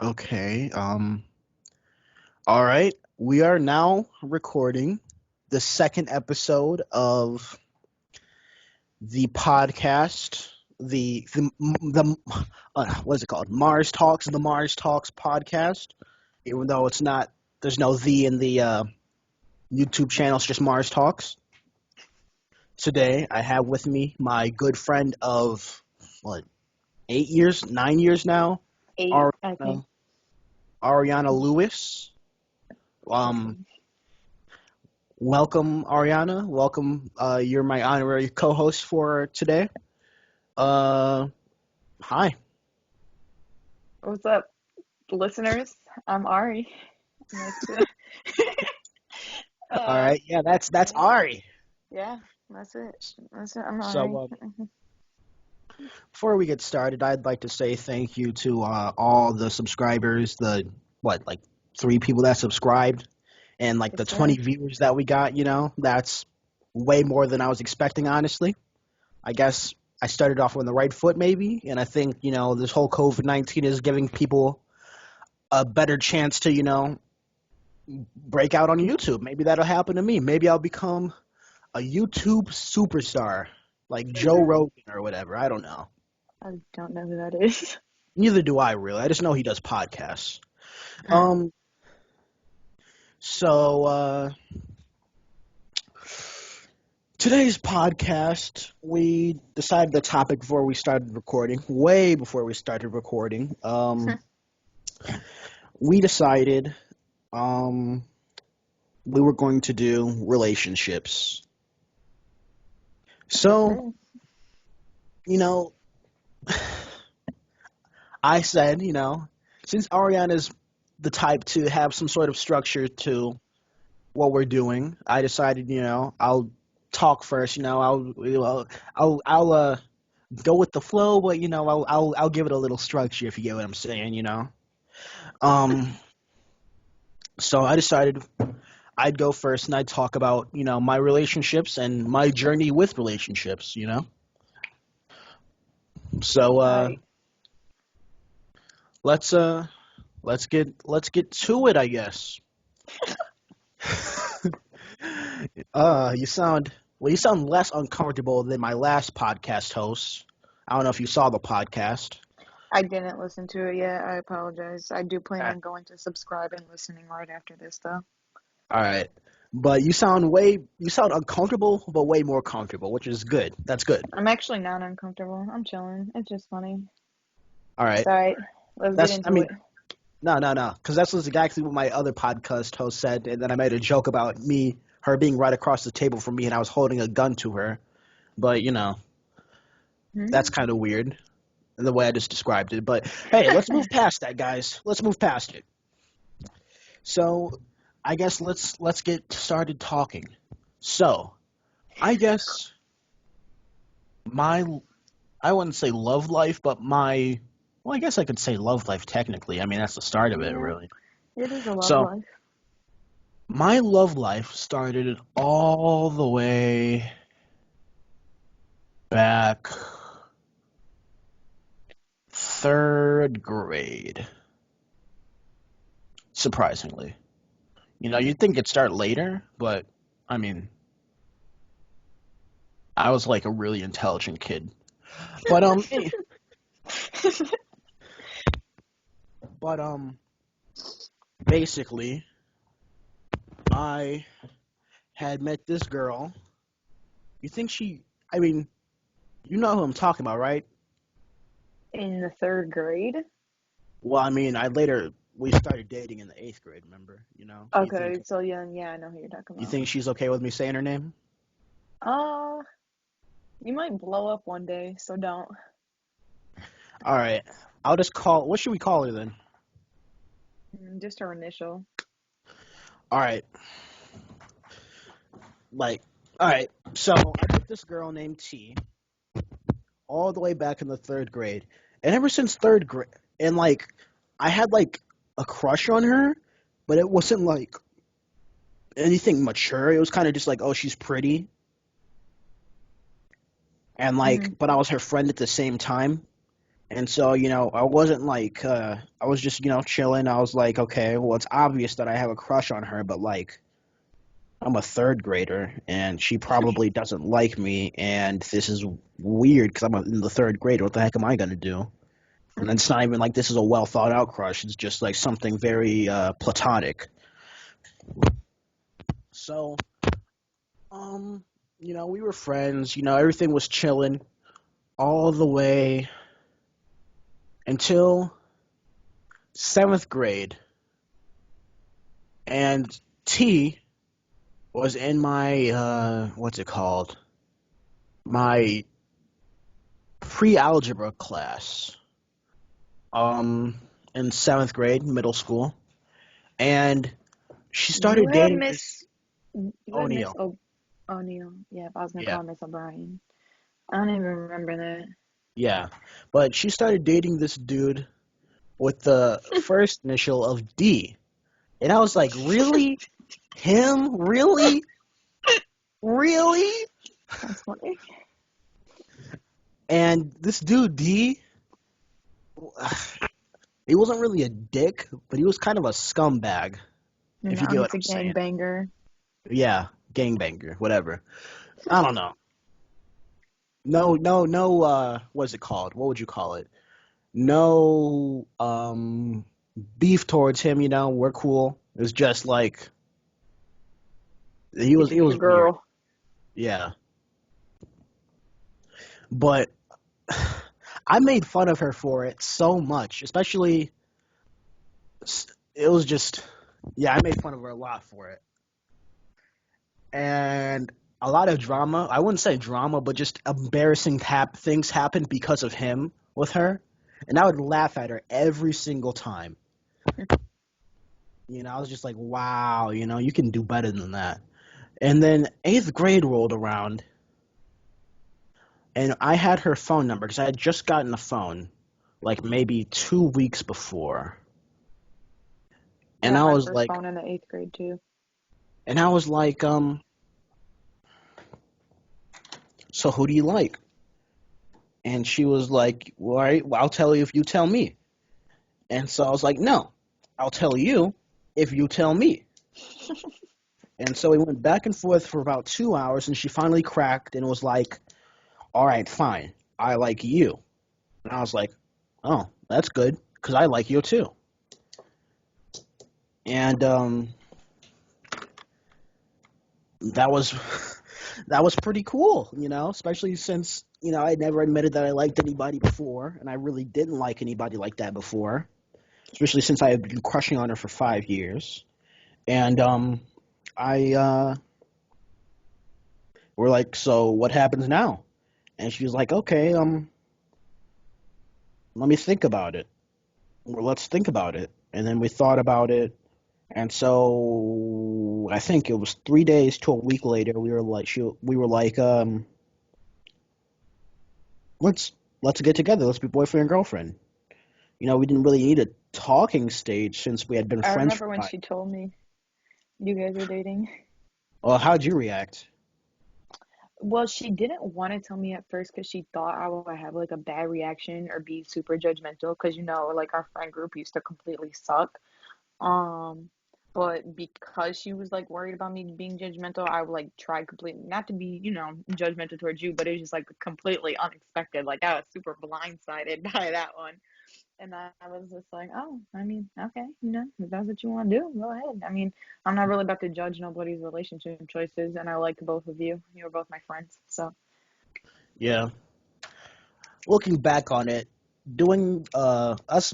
Okay. All right. We are now recording the second episode of the podcast. The what is it called? Mars Talks. The Mars Talks podcast. Even though it's not, there's no the in the YouTube channel. It's just Mars Talks. Today I have with me my good friend of what 8 years, 9 years now, Eight, I think. Ariana, Ariana Lewis. Um, Welcome, Ariana. Welcome. You're my honorary co-host for today. Uh, Hi. What's up, listeners? I'm Ari. Nice to, All uh, right. Yeah, that's yeah, Ari. yeah, that's it. That's it. I'm So, Ari. before we get started, I'd like to say thank you to all the subscribers. The what, like 3 people that subscribed, and like the Yes, 20 sir. viewers that we got. That's way more than I was expecting, honestly. I guess I started off on the right foot, maybe, and I think this whole COVID-19 is giving people a better chance to break out on YouTube. Maybe that'll happen to me. Maybe I'll become a YouTube superstar like Joe Rogan or whatever. I don't know. I don't know who that is. Neither do I really. I just know he does podcasts. Mm. Um. So today's podcast, we decided the topic before we started recording. Way before we started recording. We decided um we were going to do relationships. Yes, So sir. you know, I said, since Ariana's the type to have some sort of structure to what we're doing, I decided, I'll talk first. I'll go with the flow, but I'll give it a little structure if you get what I'm saying. Um, so I decided I'd go first and I'd talk about my relationships and my journey with relationships. So All right. let's let's get to it, I guess. You sound less uncomfortable than my last podcast host. I don't know if you saw the podcast. I didn't listen to it yet. I apologize. I do plan Uh, on going to subscribe and listening right after this, though. All right, but you sound uncomfortable, but way more comfortable, which is good. That's good. I'm actually not uncomfortable. I'm chilling. It's just funny. All It's right, all right. Let's get I into mean, it. no, because that's was exactly what my other podcast host said, and then I made a joke about her being right across the table from me, and I was holding a gun to her. But that's Hmm? kind of weird the way I just described it. But hey, let's move past that, guys. Let's move past it. So I guess let's get started talking. So I guess my I wouldn't say love life, but I guess I could say love life technically. I mean that's the start of it Yeah, really. it is a love So life. my love life started all the way back third grade, surprisingly. You'd think it'd start later, but I mean, I was like a really intelligent kid. But but basically, I had met this girl. You think she? I mean, you know who I'm talking about, right? In the third grade? Well, I mean, I later we started dating in the 8th grade. Remember? So Okay, so yeah, I know who you're talking you about. think she's okay with me saying her name? Uh, you might blow up one day, so don't. All right, I'll just call. What should we call her then? Just her initial. All right, like, all right. So I met this girl named T all the way back in the 3rd grade, and ever since 3rd grade, and like, I had like a crush on her, but it wasn't like anything mature. It was kind of just like, oh, she's pretty, and Hmm. like, but I was her friend at the same time, And so, I wasn't like, I was just, chilling. I was like, okay, well, it's obvious that I have a crush on her, but like, I'm a third grader and she probably doesn't like me. And this is weird because I'm in the third grade. What the heck am I going to do? And it's not even like this is a well thought out crush. It's just like something very platonic. So, um, we were friends. Everything was chilling all the way until seventh grade. And T was in my what's it called? My pre-algebra class. Um, in seventh grade, middle school, and she You started had dating this Miss, you had Miss O'Neill. O'Neill. Yeah, I was gonna Yeah, call Miss O'Brien. I don't even remember that. yeah, but she started dating this dude with the first initial of D, and I was like, really, him, really, really? That's funny. And this dude D, he wasn't really a dick, but he was kind of a scumbag, And if you now get what he's a I'm saying. gangbanger. Yeah, gangbanger, whatever. I don't know. No, no, no. What's it called? What would you call it? No, beef towards him. We're cool. It was just like he He's was. It just your was weird. girl. Yeah, but I made fun of her for it so much. Especially, it was just. Yeah, I made fun of her a lot for it, and a lot of drama. I wouldn't say drama, but just embarrassing things happened because of him with her, and I would laugh at her every single time. I was just like, wow, you can do better than that. And then eighth grade rolled around, and I had her phone number because I had just gotten a phone, like maybe 2 weeks before. I And got I my was first like, phone in the eighth grade too. and I was like, so who do you like? And she was like, well, all right, well, I'll tell you if you tell me. And so I was like, no, I'll tell you if you tell me. And so we went back and forth for about 2 hours, and she finally cracked and was like, all right, fine, I like you. And I was like, oh, that's good, because I like you too. And that was that was pretty cool, especially since I never admitted that I liked anybody before, and I really didn't like anybody like that before, especially since I had been crushing on her for 5 years. And I we're like, so what happens now? And she was like, okay, let me think about it. Well, let's think about it. And then we thought about it. And so I think it was 3 days to a week later. We were like, let's let's get together. Let's be boyfriend and girlfriend. We didn't really need a talking stage since we had been I friends for remember when five. she told me you guys are dating. Well, how'd you react? Well, she didn't want to tell me at first because she thought I would have like a bad reaction or be super judgmental because like our friend group used to completely suck. Um, but because she was like worried about me being judgmental, I would like try completely not to be, judgmental towards you, but it was just like completely unexpected. Like I was super blindsided by that one. And I was just like, oh, I mean, okay, if that's what you want to do, go ahead. I mean, I'm not really about to judge nobody's relationship choices, and I like both of you. You're both my friends, so. Yeah, looking back on it, doing us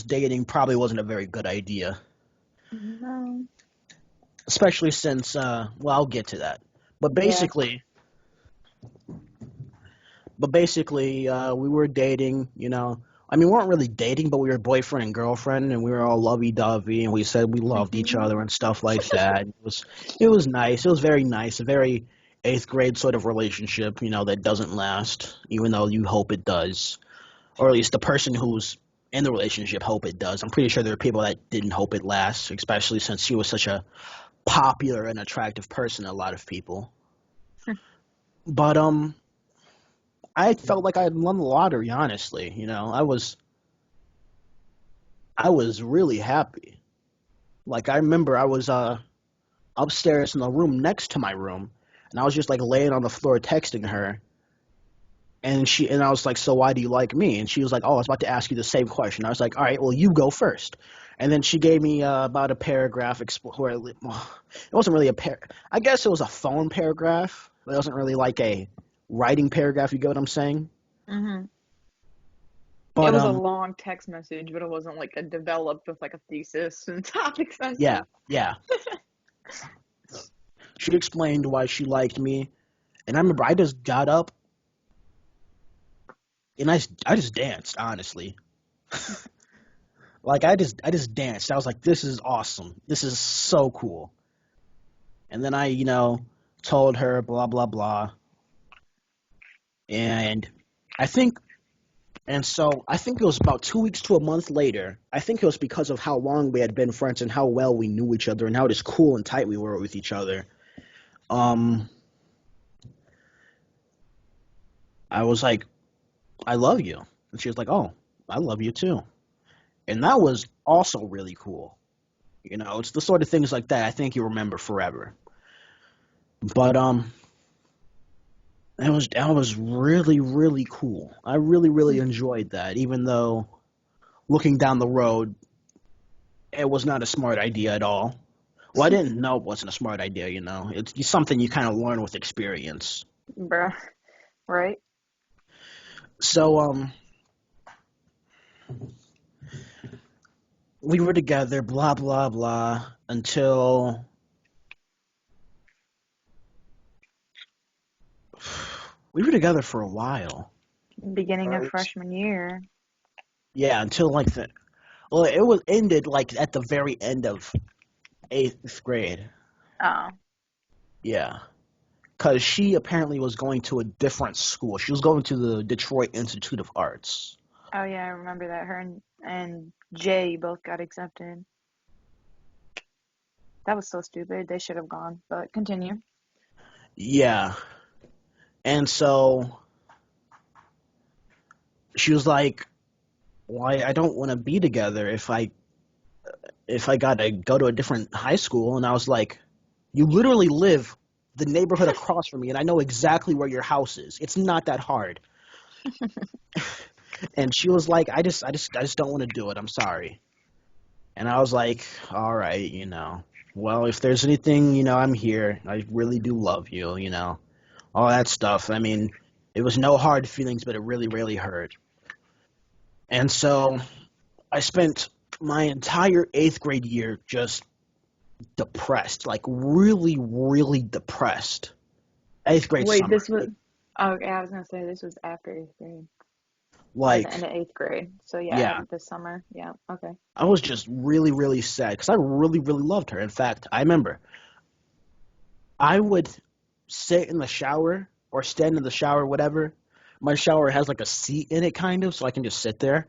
dating probably wasn't a very good idea, No. especially since well, I'll get to that. But Yeah. basically, we were dating. I mean, we weren't really dating, but we were boyfriend and girlfriend, and we were all lovey-dovey, and we said we loved each Hmm. other and stuff like that. It was nice. It was very nice. A very eighth grade sort of relationship, that doesn't last, even though you hope it does, or at least the person who's in the relationship hope it does. I'm pretty sure there are people that didn't hope it lasts, especially since she was such a popular and attractive person to a lot of people. But I felt like I had won the lottery. Honestly, I was really happy. Like I remember I was upstairs in the room next to my room, and I was just like laying on the floor texting her, and I was like, so why do you like me? And she was like, oh, I was about to ask you the same question. I was like, all right, well, you go first. And then she gave me about a paragraph where it wasn't really I guess it was a phone paragraph. It wasn't really like a writing paragraph. You get what I'm saying? Hmm. It But was a long text message, but it wasn't like a developed with like a thesis and topics and yeah, stuff. yeah. She explained why she liked me, and I remember I just got up and I just danced. Honestly, like I just danced. I was like, this is awesome. This is so cool. And then I, told her blah blah blah, and I think I think it was about 2 weeks to a month later. I think it was because of how long we had been friends and how well we knew each other and how just cool and tight we were with each other. Um, I was like, I love you, and she was like, oh, I love you too, and that was also really cool. It's the sort of things like that I think you remember forever. But that was really really cool. I really really enjoyed that, even though looking down the road, it was not a smart idea at all. Well, I didn't know it wasn't a smart idea. It's something you kind of learn with experience. Bruh, right? So we were together, blah blah blah, until we were together for a while. Beginning of Right? freshman year. Yeah, until like well, it was ended like at the very end of eighth grade. Oh. Yeah, because she apparently was going to a different school. She was going to the Detroit Institute of Arts. Oh yeah, I remember that. Her and Jay both got accepted. That was so stupid. They should have gone, but continue. Yeah, and so she was like, "Why I don't want to be together if I gotta go to a different high school." And I was like, "You literally live the neighborhood across from me, and I know exactly where your house is. It's not that hard." And she was like, I just don't want to do it. I'm sorry." And I was like, "All right, well, if there's anything, I'm here. I really do love you, all that stuff. I mean, it was no hard feelings, but it really, really hurt." And so I spent my entire eighth grade year just depressed, like really, really depressed. Eighth grade Wait, summer, this was okay. I was gonna say this was after eighth grade or the end like, of eighth grade. So yeah, yeah, this summer. Yeah. Okay. I was just really, really sad because I really, really loved her. In fact, I remember I would sit in the shower or stand in the shower, whatever. My shower has like a seat in it, kind of, so I can just sit there.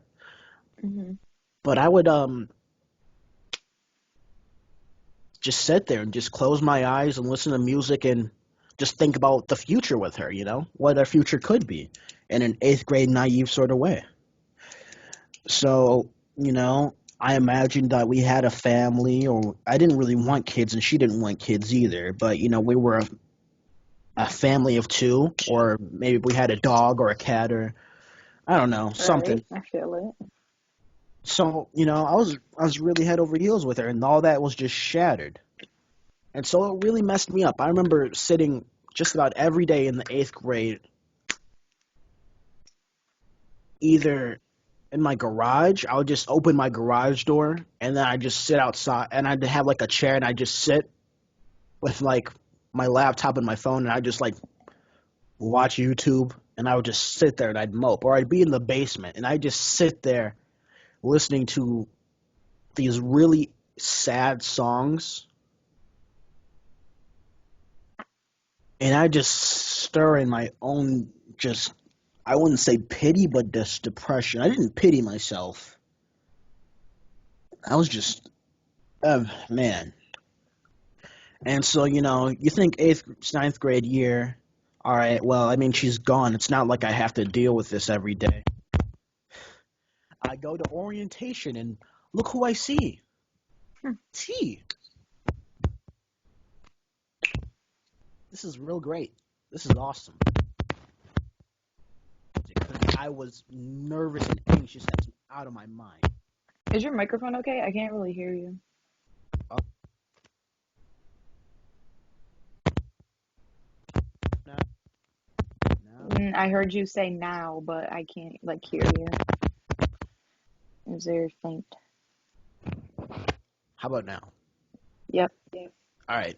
Mhm. But I would just sit there and just close my eyes and listen to music and just think about the future with her, what our future could be in an eighth grade naive sort of way. So, I imagined that we had a family, or I didn't really want kids and she didn't want kids either, but, we were a family of two, or maybe we had a dog or a cat, or I don't know, something. Right. I feel it. So, I was really head over heels with her, and all that was just shattered. And so it really messed me up. I remember sitting just about every day in the eighth grade, either in my garage. I would just open my garage door and then I'd just sit outside and I'd have like a chair and I'd just sit with like my laptop and my phone and I'd just like watch YouTube and I would just sit there and I'd mope. Or I'd be in the basement and I'd just sit there listening to these really sad songs and I just stir in my own, just, I wouldn't say pity, but just depression. I didn't pity myself. I was just, man. And so, you think eighth, ninth grade year, All right. Well, I mean, she's gone. It's not like I have to deal with this every day. I go to orientation and look who I see. Hmm. T. This is real great. This is awesome. Because I was nervous and anxious as out of my mind. Is your microphone okay? I can't really hear you. Oh, no, no. I heard you say now, but I can't like hear you. Is there faint? How about now? Yep. All right.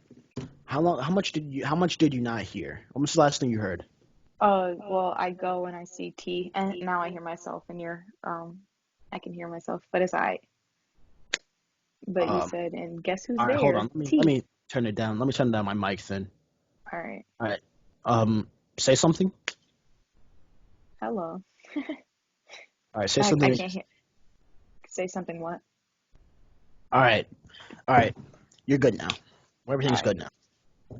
How long? How much did you? How much did you not hear? What was the last thing you heard? Well, I go and I see T, and now I hear myself, and I can hear myself, but it's alright. But you Um. said, and guess who's All right. Hold on. there? Let T. me turn it down. Let me turn down my mic then. All right. All right. Say something. Hello. All right. Say I something. can't hear. Say something. What? All right. All right. You're good now. All Everything's right. good now.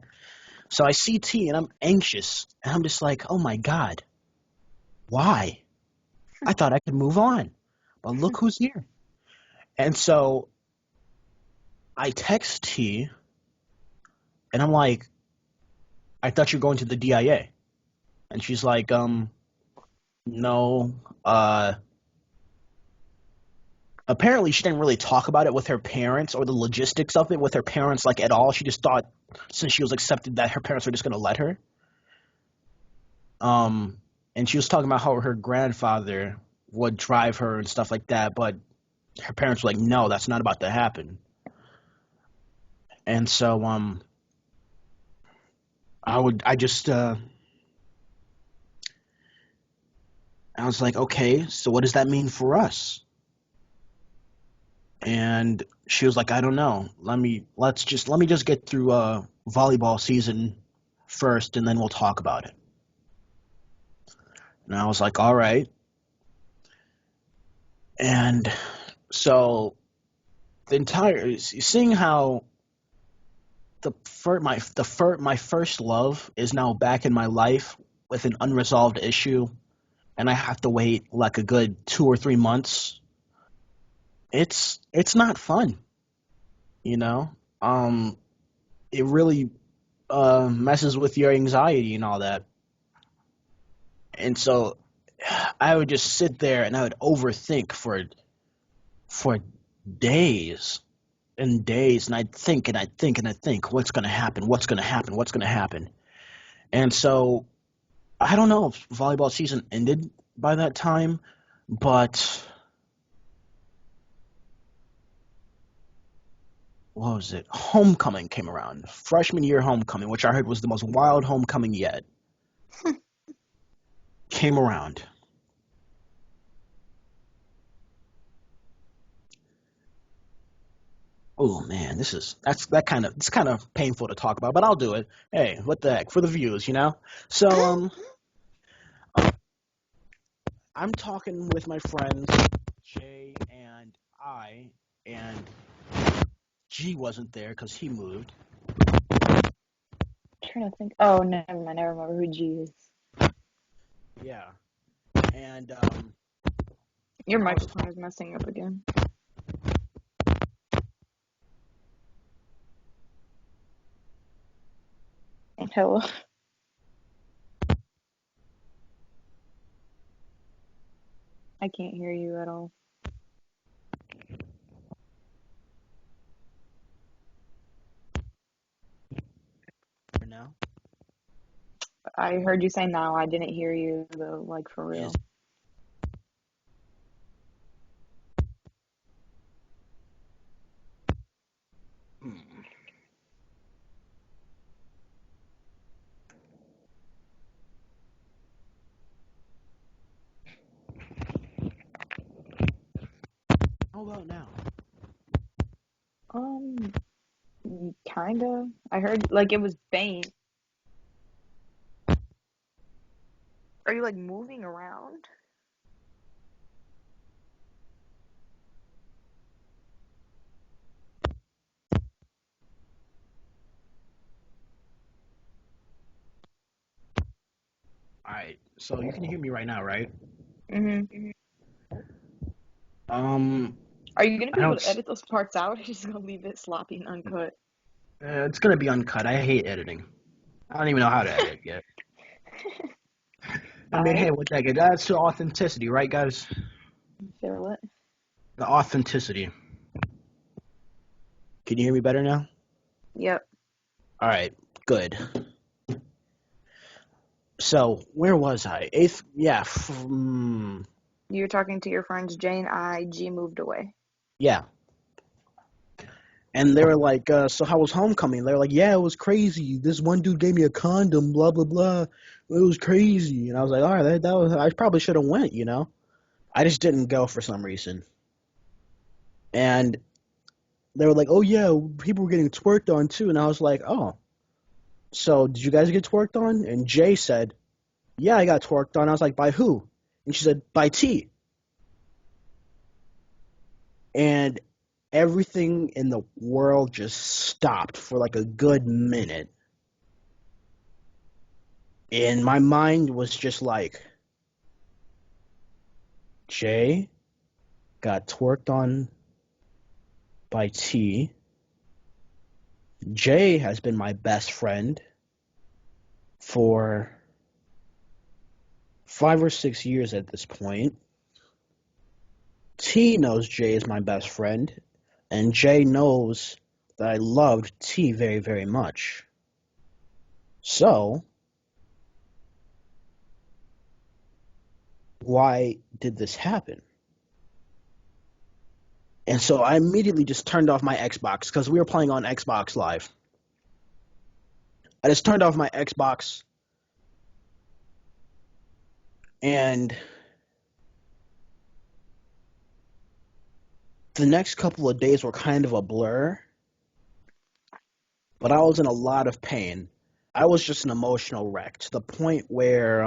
So I see T and I'm anxious and I'm just like, oh my God, why? I thought I could move on, but look who's here. And so I text T and I'm like, I thought you're going to the DIA. And she's like, no. Uh, Apparently she didn't really talk about it with her parents or the logistics of it with her parents like at all. She just thought since she was accepted that her parents were just going to let her. Um, and she was talking about how her grandfather would drive her and stuff like that, but her parents were like, no, that's not about to happen. And so I was like, okay, so what does that mean for us? And she was like, I don't know. Let me just get through volleyball season first, and then we'll talk about it. And I was like, all right. And so seeing how my first love is now back in my life with an unresolved issue, and I have to wait like a good 2 or 3 months. It's not fun, you know. Um, it really messes with your anxiety and all that. And so I would just sit there and I would overthink for days and days, and I'd think and I'd think and I'd think, what's going to happen? What's going to happen? What's going to happen? And so I don't know if volleyball season ended by that time, but what was it? Homecoming came around. Freshman year homecoming, which I heard was the most wild homecoming yet, came around. Oh man, it's kind of painful to talk about, but I'll do it. Hey, what the heck for the views, you know? So I'm talking with my friends Jay and I, and G wasn't there because he moved. Trying to think. Oh, never mind. I remember who G is. Yeah, and Your I was microphone is messing up again. Hello. I can't hear you at all. talking now. I heard you say now. I didn't hear you though, like for Is real. hmm. How about now? Um, kinda. I heard like it was faint. Are you like moving around? right. So you can hear me right now, right? Mhm. Um, Are you gonna I be able don't. to edit those parts out, or are you just gonna leave it sloppy and uncut? It's gonna be uncut. I hate editing. I don't even know how to edit yet. I All mean, hey, right. what that get? That's the authenticity, right, guys? Fair what? The authenticity. Can you hear me better now? Yep. All right, good. So where was I? Eighth, yeah, You're talking to your friends Jane. G moved away. yeah. And they were like, "So how was homecoming?" They were like, "Yeah, it was crazy. This one dude gave me a condom, blah blah blah. It was crazy." And I was like, "All right, that was. I probably should have went, you know. I just didn't go for some reason." And they were like, "Oh yeah, people were getting twerked on too." And I was like, "Oh, so did you guys get twerked on?" And Jay said, "Yeah, I got twerked on." I was like, "By who?" And she said, "By T." And everything in the world just stopped for like a good minute. And my mind was just like, Jay got twerked on by T. Jay has been my best friend for 5 or 6 years at this point. T knows Jay is my best friend, and Jay knows that I loved T very, very much. So, why did this happen? And so I immediately just turned off my Xbox because we were playing on Xbox Live. I just turned off my Xbox, and the next couple of days were kind of a blur, but I was in a lot of pain. I was just an emotional wreck to the point where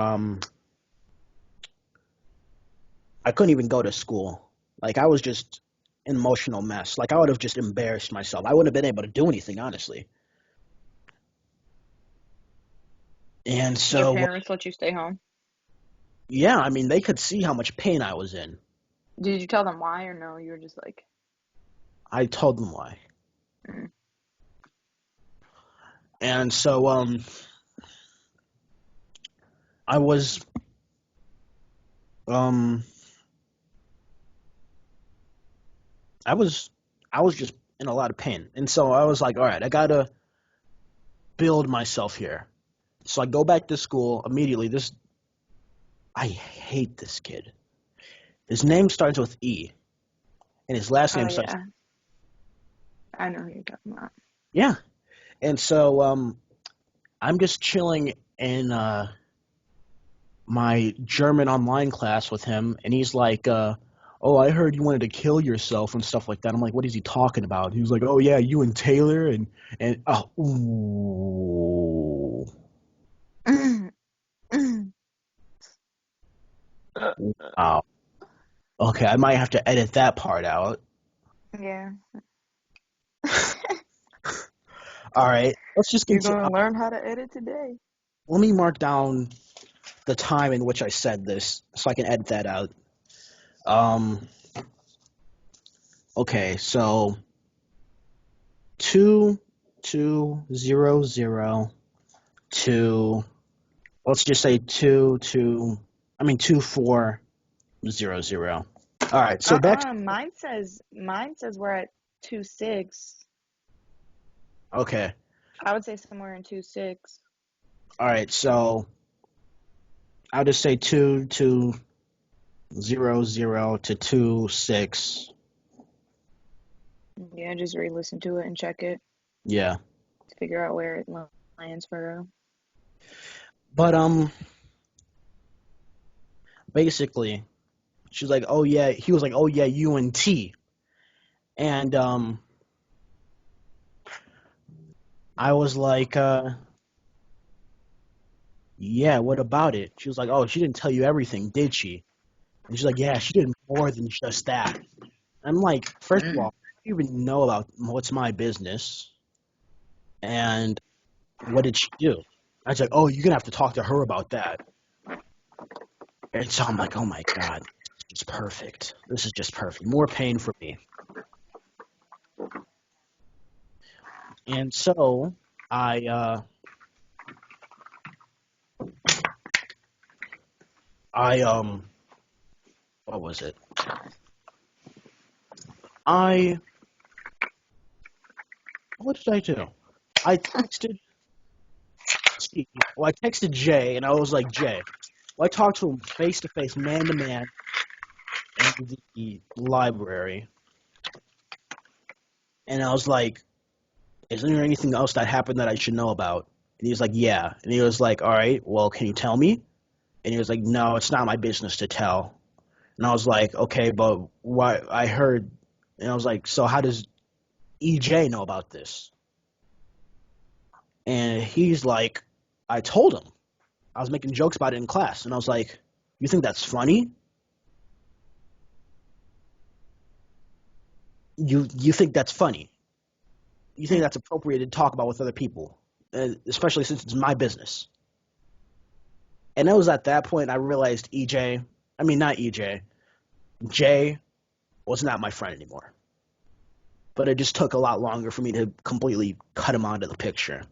I couldn't even go to school. Like, I was just an emotional mess. Like, I would have just embarrassed myself. I wouldn't have been able to do anything, honestly. And Your so, parents let you stay home. yeah, I mean, they could see how much pain I was in. Did you tell them why or no? You were just like, I told them why. mm. And so, I was, um, I was, I was just in a lot of pain. And so I was like, all right, I gotta build myself here. So I go back to school immediately. I hate this kid. His name starts with E, and his last Oh name starts. yeah, I know who you're talking about. Yeah. And so I'm just chilling in my German online class with him, and he's like, "Oh, I heard you wanted to kill yourself and stuff like that." I'm like, "What is he talking about?" He was like, "Oh yeah, you and Taylor and oh, ooh, wow. Okay, I might have to edit that part out. Yeah, All right, let's just you're continue. gonna learn how to edit today. Let me mark down the time in which I said this so I can edit that out. Um, okay, so 2200 to let's just say 2400. All right, so back. Mine says we're at 2.6. Okay, I would say somewhere in 2.6. all right, so I'll just say 2200 to 26. Yeah, just re-listen to it and check it Yeah, to figure out where it lands for real. but basically, she was like, "Oh yeah," he was like, "Oh yeah, you and T," and I was like, "Yeah, what about it?" She was like, "Oh, she didn't tell you everything, did she?" And she's like, "Yeah, she did more than just that." I'm like, first of all, you even know about what's my business, and what did she do? I was like, "Oh, you're gonna have to talk to her about that." And so I'm like, oh my God, this is perfect. This is just perfect. More pain for me. And so I, uh, I, what was it? I, what did I do? I texted T. Well, I texted Jay, and I was like, Jay. Well, I talked to him face to face, man to man, in the library, and I was like, "Is there anything else that happened that I should know about?" And he was like, "Yeah." And he was like, "All right, well, can you tell me?" And he was like, "No, it's not my business to tell." And I was like, "Okay, but why?" I heard, and I was like, "So how does EJ know about this?" And he's like, "I told him. I was making jokes about it in class." And I was like, "You think that's funny? You think that's funny? You think that's appropriate to talk about with other people, especially since it's my business?" And it was at that point I realized EJ, I mean not EJ, Jay was not my friend anymore. But it just took a lot longer for me to completely cut him out of the picture.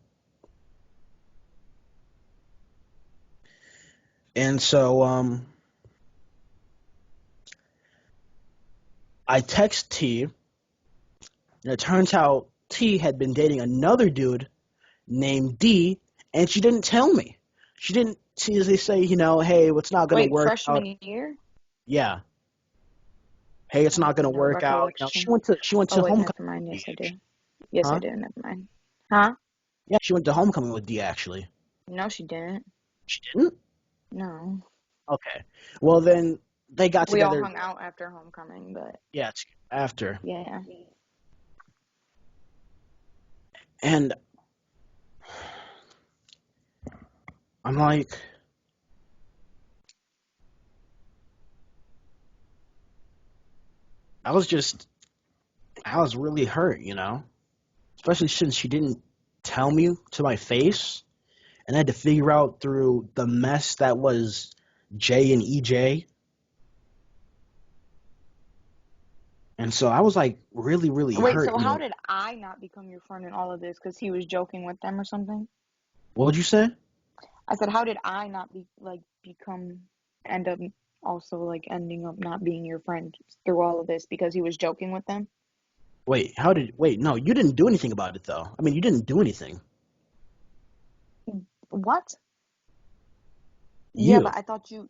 And so I text T, and it turns out T had been dating another dude named D, and she didn't tell me. She didn't. She they say, hey, it's not gonna Wait, work out. freshman year? Yeah, hey, it's I not gonna have no work out. She recollection. went Oh to wait, homecoming never mind. with Yes, D, I do. actually. Yes, I Huh? do. Never mind. Huh? Yeah, she went to homecoming with D actually. No, she didn't. She didn't. No. Okay. Well, then they got We all together. hung out after homecoming, but Yeah, it's after. yeah. And I'm like, I was just, I was really hurt. Especially since she didn't tell me to my face, and I had to figure out through the mess that was J and EJ. And so I was like really, really Wait, hurt. so how did I not become your friend in all of this? Because he was joking with them or something? What would you say? I said, how did I not end up also like ending up not being your friend through all of this because he was joking with them? Wait, no, you didn't do anything about it though. I mean, you didn't do anything. What? Yeah, You. but I thought you,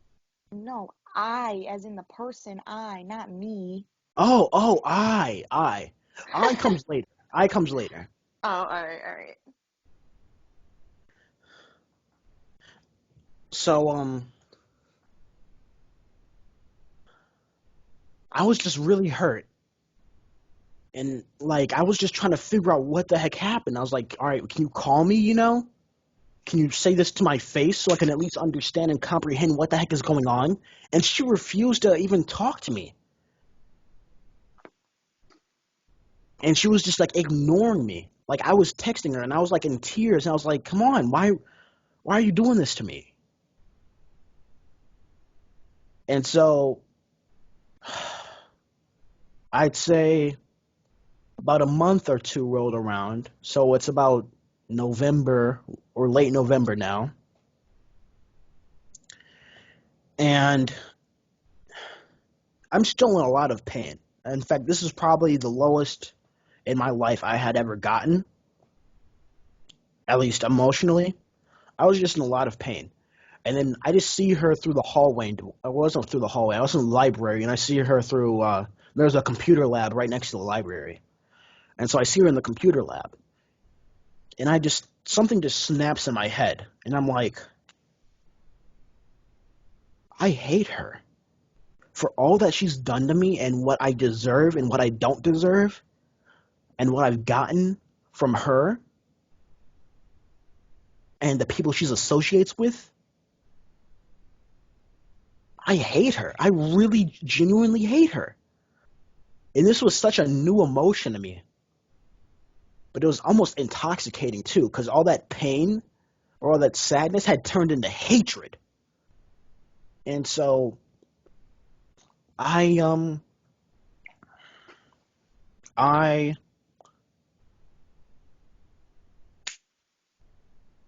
no, I, as in the person, I, not me. Oh, I comes later. I comes later. Oh, all right, all right. So, I was just really hurt. And like I was just trying to figure out what the heck happened. I was like, all right, can you call me, Can you say this to my face so I can at least understand and comprehend what the heck is going on? And she refused to even talk to me. And she was just like ignoring me. Like I was texting her and I was like in tears and I was like, come on, why are you doing this to me? And so I'd say about a month or two rolled around. So it's about November or late November now. And I'm still in a lot of pain. In fact, this is probably the lowest in my life I had ever gotten, at least emotionally. I was just in a lot of pain. And then I just see her through the hallway. I wasn't through the hallway. I was in the library, and I see her through. There's a computer lab right next to the library, and so I see her in the computer lab, and I just something just snaps in my head, and I'm like, I hate her for all that she's done to me, and what I deserve and what I don't deserve, and what I've gotten from her and the people she's associates with. I hate her. I really genuinely hate her. And this was such a new emotion to me. But it was almost intoxicating too, because all that pain or all that sadness had turned into hatred. And so I I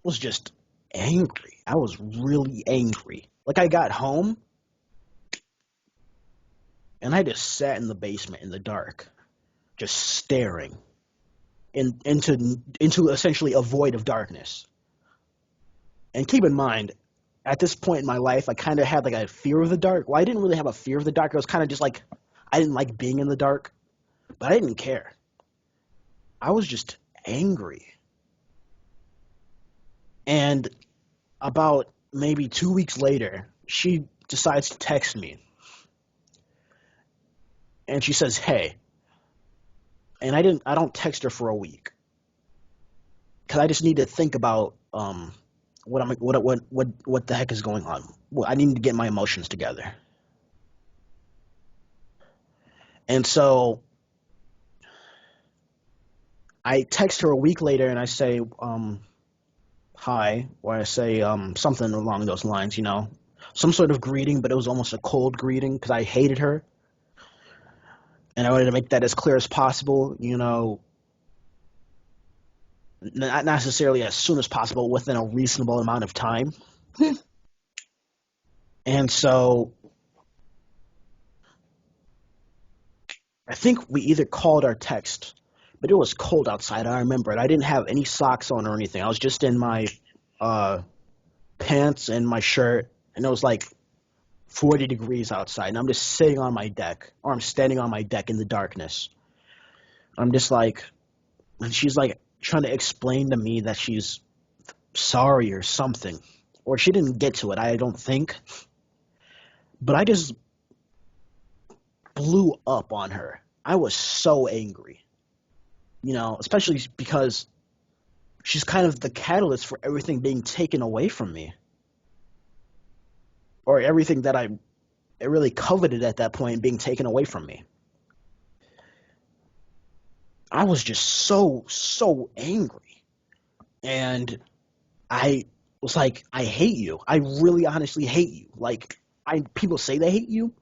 was just angry. I was really angry. Like I got home and I just sat in the basement in the dark, just staring into essentially a void of darkness. And keep in mind, at this point in my life, I kind of had like a fear of the dark. Well, I didn't really have a fear of the dark. It was kind of just like I didn't like being in the dark, but I didn't care. I was just angry. And about maybe 2 weeks later, she decides to text me, and she says, "Hey," and I don't text her for a week because I just need to think about what the heck is going on. Well, I need to get my emotions together. And so I text her a week later and I say, hi, or I say something along those lines, some sort of greeting, but it was almost a cold greeting because I hated her. And I wanted to make that as clear as possible, not necessarily as soon as possible, within a reasonable amount of time. And so I think we either called or text, but it was cold outside. I remember it. I didn't have any socks on or anything. I was just in my uh, pants and my shirt, and it was like 40 degrees outside. And I'm just sitting on my deck, or I'm standing on my deck in the darkness. I'm just like, and she's like trying to explain to me that she's sorry or something, or she didn't get to it. I don't think, but I just blew up on her. I was so angry, especially because she's kind of the catalyst for everything being taken away from me, or everything that I really coveted at that point being taken away from me. I was just so angry. And I was like, I hate you. I really honestly hate you. Like, people say they hate you,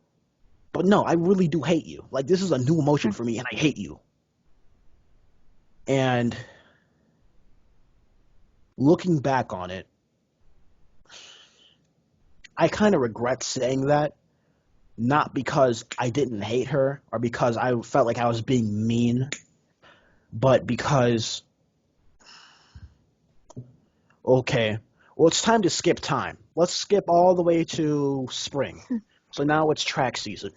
but no, I really do hate you. Like, this is a new emotion for me, and I hate you. And looking back on it, I kind of regret saying that, not because I didn't hate her or because I felt like I was being mean, but because, okay, well, it's time to skip time. Let's skip all the way to spring. So now it's track season.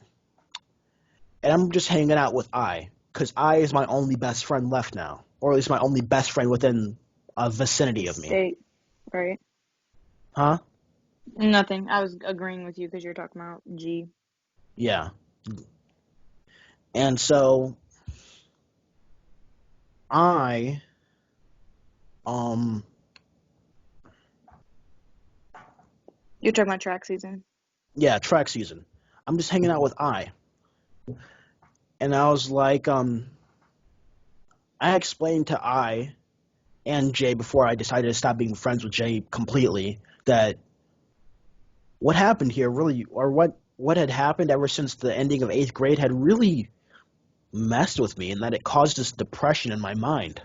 And I'm just hanging out with because I is my only best friend left now, or at least my only best friend within a vicinity of me. State, right? Huh? Nothing. I was agreeing with you because you're talking about G. Yeah. And so I, um, You're talking about track season. yeah, track season. I'm just hanging out with and I was like, I explained to and Jay before I decided to stop being friends with Jay completely that what happened here really, or what had happened ever since the ending of eighth grade had really messed with me, and that it caused this depression in my mind.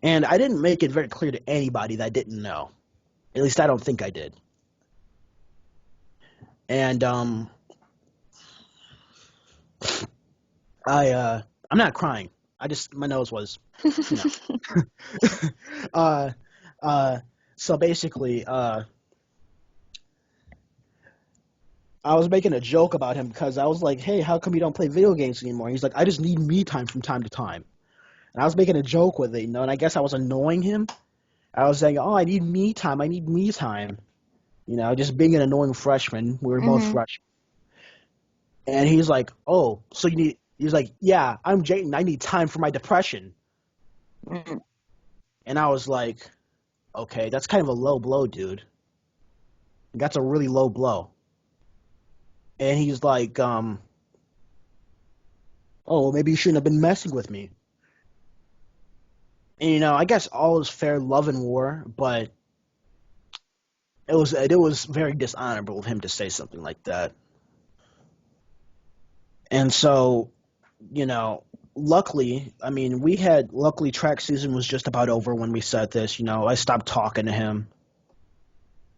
And I didn't make it very clear to anybody that didn't know. At least I don't think I did. And I'm not crying. My nose was, you know. uh, uh, so basically, I was making a joke about him because I was like, "Hey, how come you don't play video games anymore?" He's like, "I just need me time from time to time." And I was making a joke with it, and I guess I was annoying him. I was saying, "Oh, I need me time. I need me time." Just being an annoying freshman. We were both Mm-hmm. freshmen. And he's like, "Oh, so you need?" He's like, "Yeah, I'm Jayden. I need time for my depression." Mm-hmm. And I was like, "Okay, that's kind of a low blow, dude. That's a really low blow." And he's like, "Oh, maybe you shouldn't have been messing with me." And I guess all is fair, love and war, but it was very dishonorable of him to say something like that. And so, you know, luckily, I mean, luckily track season was just about over when we said this. I stopped talking to him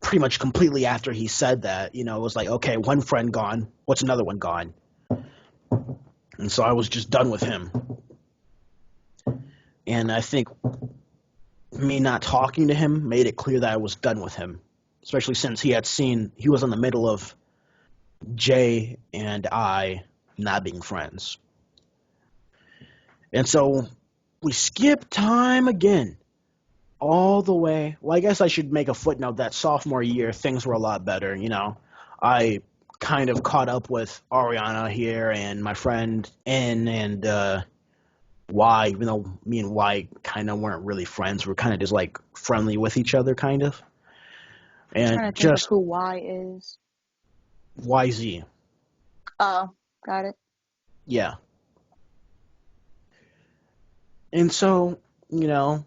pretty much completely after he said that. It was like, okay, one friend gone, what's another one gone? And so I was just done with him. And I think me not talking to him made it clear that I was done with him, especially since he was in the middle of Jay and I not being friends. And so we skip time again, all the way. Well, I guess I should make a footnote that sophomore year things were a lot better. I kind of caught up with Ariana here and my friend N and Y, even though me and Y kind of weren't really friends. We're kind of just like friendly with each other, kind of. I'm And trying to think of just who Y is. YZ, Oh, got it. yeah. And so, you know,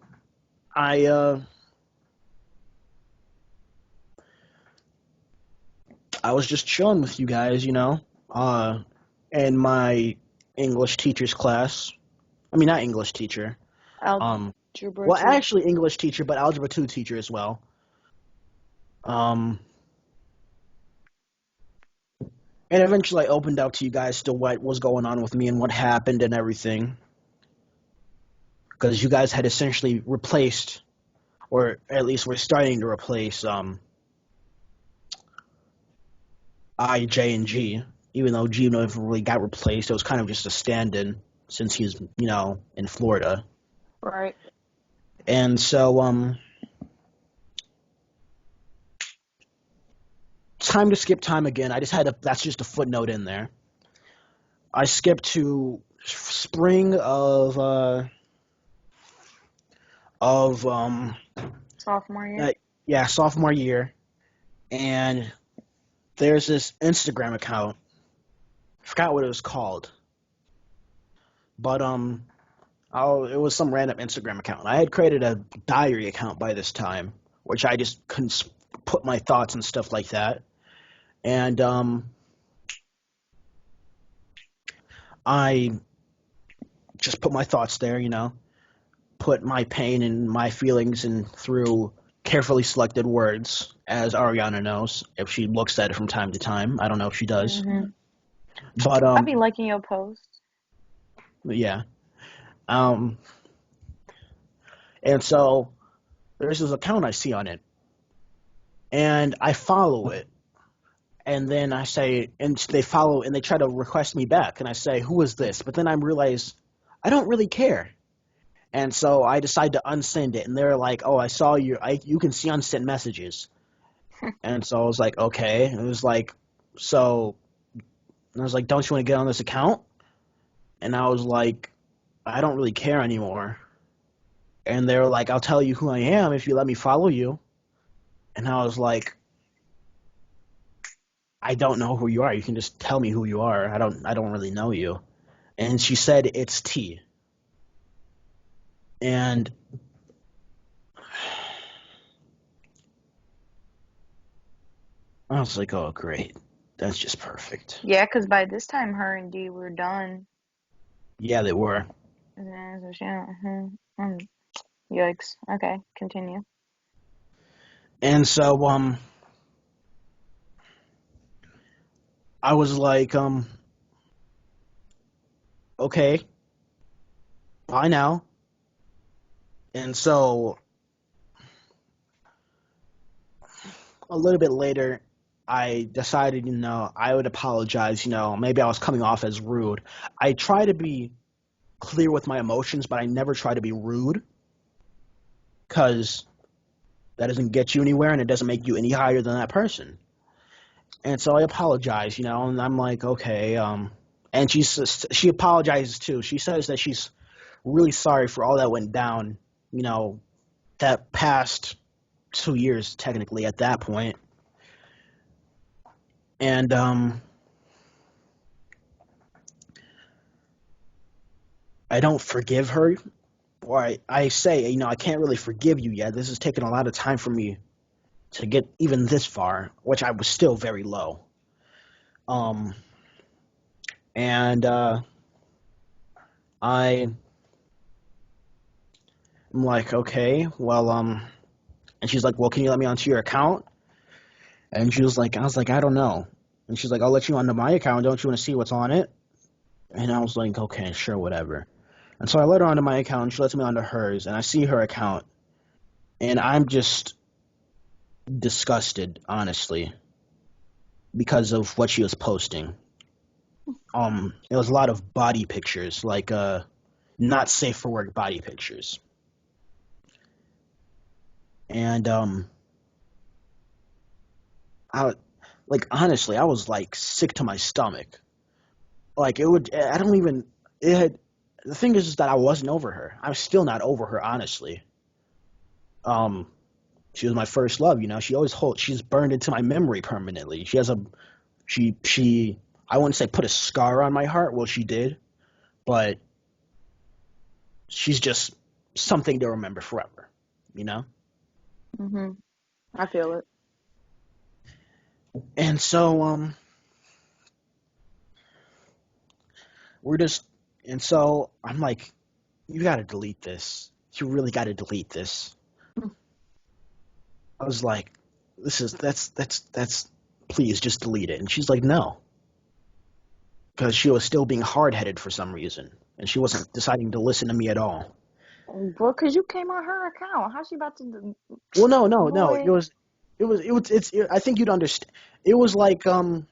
I I was just chilling with you guys, in my English teacher's class. I mean, not English teacher. Algebra Well, 2. actually English teacher, but algebra 2 teacher as well. Um, and eventually I opened up to you guys to what was going on with me and what happened and everything. Because you guys had essentially replaced, or at least were starting to replace, I, J, and G. Even though G never really got replaced, it was kind of just a stand-in since he's, in Florida. Right. And so, time to skip time again. I just had that's just a footnote in there. I skipped to spring of Sophomore year. yeah, sophomore year, and there's this Instagram account. I forgot what it was called, but it was some random Instagram account. I had created a diary account by this time, which I just couldn't put my thoughts and stuff like that. And I just put my thoughts there, put my pain and my feelings in through carefully selected words, as Ariana knows if she looks at it from time to time. I don't know if she does, Mhm. but I be liking your posts. yeah. Um, and so there's this account I see on it, and I follow it, and then I say, and they follow, and they try to request me back, and I say, who is this? But then I realize I don't really care. And so I decide to unsend it, and they're like, "Oh, I saw you can see unsent messages." And so I was like, "Okay." And it was like, so I was like, "Don't you want to get on this account?" And I was like, "I don't really care anymore." And they were like, "I'll tell you who I am if you let me follow you." And I was like, "I don't know who you are. You can just tell me who you are. I don't really know you." And she said, "It's T." And I was like, "Oh, great. That's just perfect." Yeah, 'cause by this time her and D were done. Yeah, they were. Yeah, so she, yikes. Okay, continue. And so I was like, okay, bye now. And so a little bit later, I decided, I would apologize. Maybe I was coming off as rude. I try to be clear with my emotions, but I never try to be rude because that doesn't get you anywhere and it doesn't make you any higher than that person. And so I apologize, and I'm like, okay. And she apologizes too. She says that she's really sorry for all that went down, you know, that past 2 years technically at that point. And I don't forgive her, or I say, I can't really forgive you yet. This has taken a lot of time for me to get even this far, which I was still very low. Um, and I'm like, okay, well, and she's like, well, can you let me onto your account? And she was like, I was like, I don't know. And she's like, I'll let you onto my account. Don't you want to see what's on it? And I was like, okay, sure, whatever. And so I let her onto my account. And she lets me onto hers, and I see her account, and I'm just disgusted, honestly, because of what she was posting. It was a lot of body pictures, like not safe for work body pictures, and I like honestly, I was like sick to my stomach. Like it would, I don't even. It had the thing is that I wasn't over her. I'm still not over her, honestly. Um, she was my first love. You know, she always holds. She's burned into my memory permanently. She has a she. I wouldn't say put a scar on my heart. Well, she did, but she's just something to remember forever. You know. Mhm. I feel it. And so we're just and so I'm like, you got to delete this. You really got to delete this. I was like, this is that's please just delete it. And she's like, no, because she was still being hard headed for some reason, and she wasn't deciding to listen to me at all. Well, cause you came on her account. How's she about to? Well, no. Boy. I think you'd understand. It was like I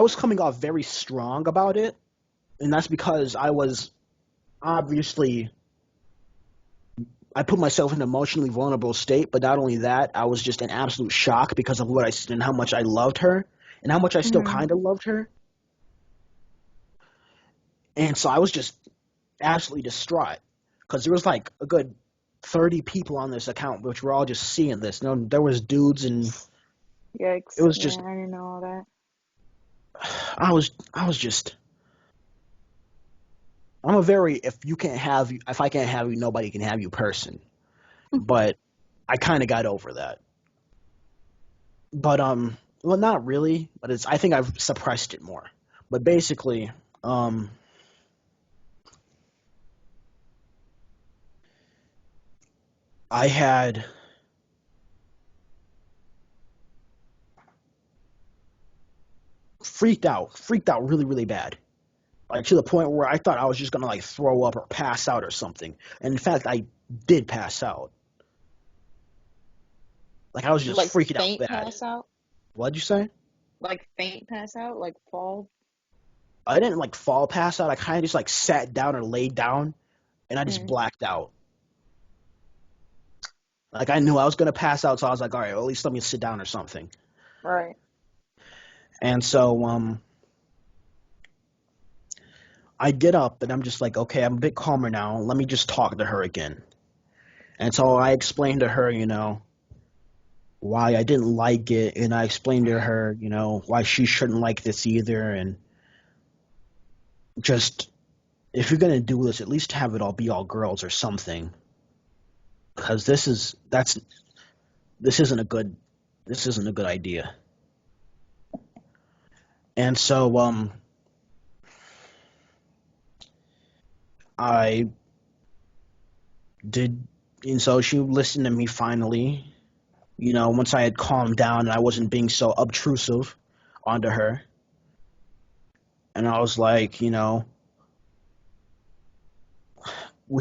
was coming off very strong about it, and that's because I was obviously I put myself in an emotionally vulnerable state, but not only that, I was just in absolute shock because of what I and how much I loved her and how much I still Mhm. kind of loved her. And so I was just absolutely distraught because there was like a good 30 people on this account, which were all just seeing this. You know, there was dudes, and it Yikes. was Yeah, just I didn't know all that. I was just I'm a very if I can't have you, nobody can have you person. But I kind of got over that. But well, not really. But it's I think I've suppressed it more. But basically, um, I had freaked out really, really bad. Like to the point where I thought I was just gonna like throw up or pass out or something. And in fact, I did pass out. Like I was just Like freaking out faint bad. pass out. What'd you say? Like faint pass out. Like fall. I didn't like fall pass out. I kind of just like sat down or laid down, and I just Mm. blacked out. Like I knew I was gonna pass out, so I was like, all right, well, at least let me sit down or something. Right. And so I get up and I'm just like, okay, I'm a bit calmer now. Let me just talk to her again. And so I explained to her, why I didn't like it, and I explained to her, why she shouldn't like this either, and just if you're gonna do this, at least have it all be all girls or something, because this isn't a good this isn't a good idea. And so I did, and so she listened to me finally. Once I had calmed down and I wasn't being so obtrusive onto her, and I was like, we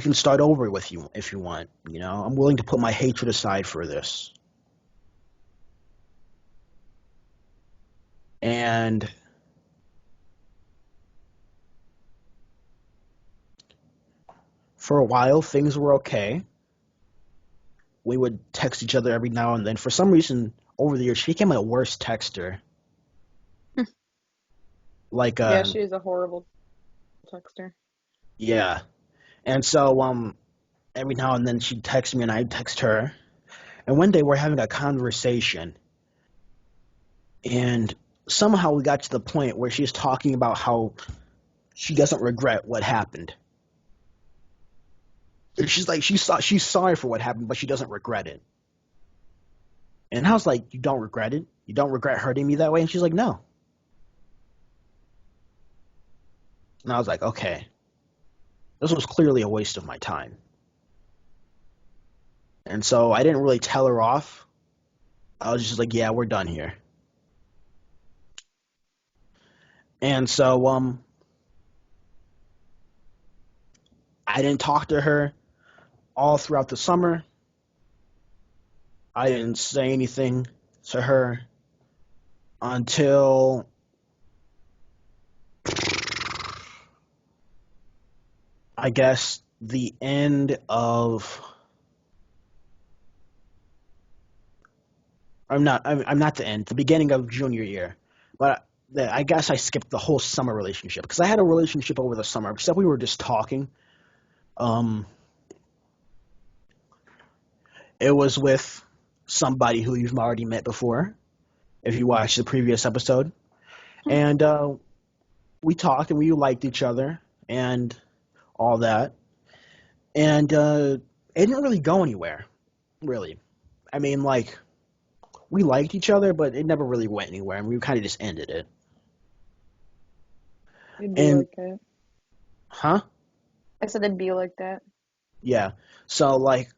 can start over with you if you want. I'm willing to put my hatred aside for this. And for a while, things were okay. We would text each other every now and then. For some reason, over the years, she became a worse texter. Like, Yeah, she is a horrible texter. yeah. And so, every now and then she'd text me and I'd text her. And one day we're having a conversation, and somehow we got to the point where she's talking about how she doesn't regret what happened. She's like, she's sorry for what happened, but she doesn't regret it. And I was like, you don't regret it? You don't regret hurting me that way? And she's like, no. And I was like, okay, this was clearly a waste of my time. And so I didn't really tell her off. I was just like, yeah, we're done here. And so I didn't talk to her all throughout the summer. I didn't say anything to her until I guess the end of I'm not the end, the beginning of junior year. But I guess I skipped the whole summer relationship because I had a relationship over the summer, except we were just talking. Um, it was with somebody who you've already met before, if you watched the previous episode, and we talked and we liked each other and all that, and it didn't really go anywhere, really. I mean, like we liked each other, but it never really went anywhere, and we kind of just ended it. It'd be And like that. huh? I said it'd be like that. Yeah. So like,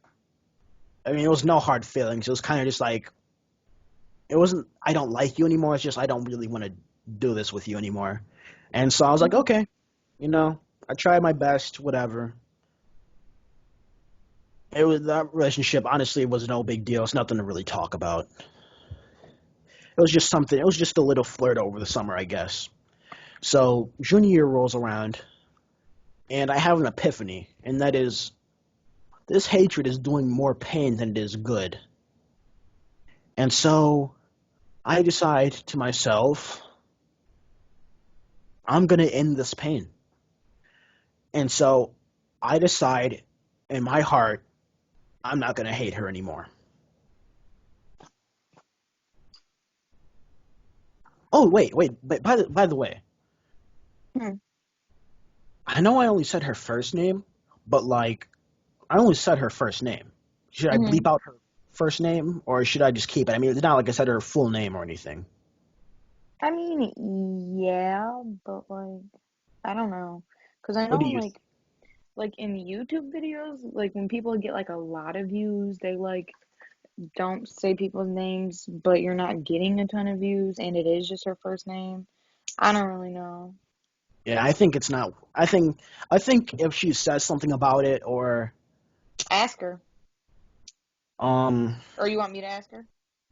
I mean, it was no hard feelings. It was kind of just like it wasn't. I don't like you anymore. It's just I don't really want to do this with you anymore. And so I was like, Mhm. okay, you know, I tried my best, whatever. It was that relationship. Honestly, it was no big deal. It's nothing to really talk about. It was just something. It was just a little flirt over the summer, I guess. So junior year rolls around, and I have an epiphany, and that is this hatred is doing more pain than it is good. And so I decide to myself, I'm gonna end this pain. And so I decide in my heart, I'm not gonna hate her anymore. Oh wait, but by the way, Hmm. I know I only said her first name, but like I only said her first name. Should I bleep Mhm. out her first name or should I just keep it? I mean, it's not like I said her full name or anything. I mean, yeah, but like, I don't know, cause I What know do you? like in YouTube videos, like when people get like a lot of views, they like don't say people's names, but you're not getting a ton of views, and it is just her first name. I don't really know. Yeah, I think it's not. I think if she says something about it Ask her, um or you want me to ask her?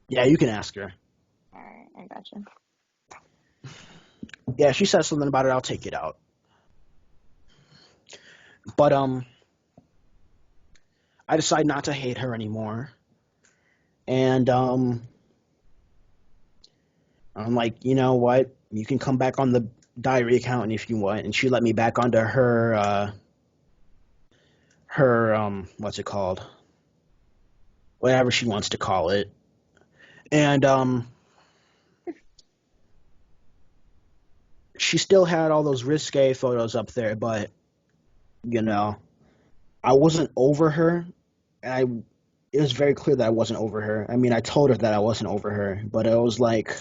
yeah, you can ask her. All right, I gotcha. Yeah, if she says something about it, I'll take it out. But I decide not to hate her anymore. And I'm like, you know what? You can come back on the diary account if you want. And she let me back onto her what's it called? Whatever she wants to call it. And she still had all those risque photos up there, but you know, I wasn't over her, and it was very clear that I wasn't over her. I mean, I told her that I wasn't over her, but it was like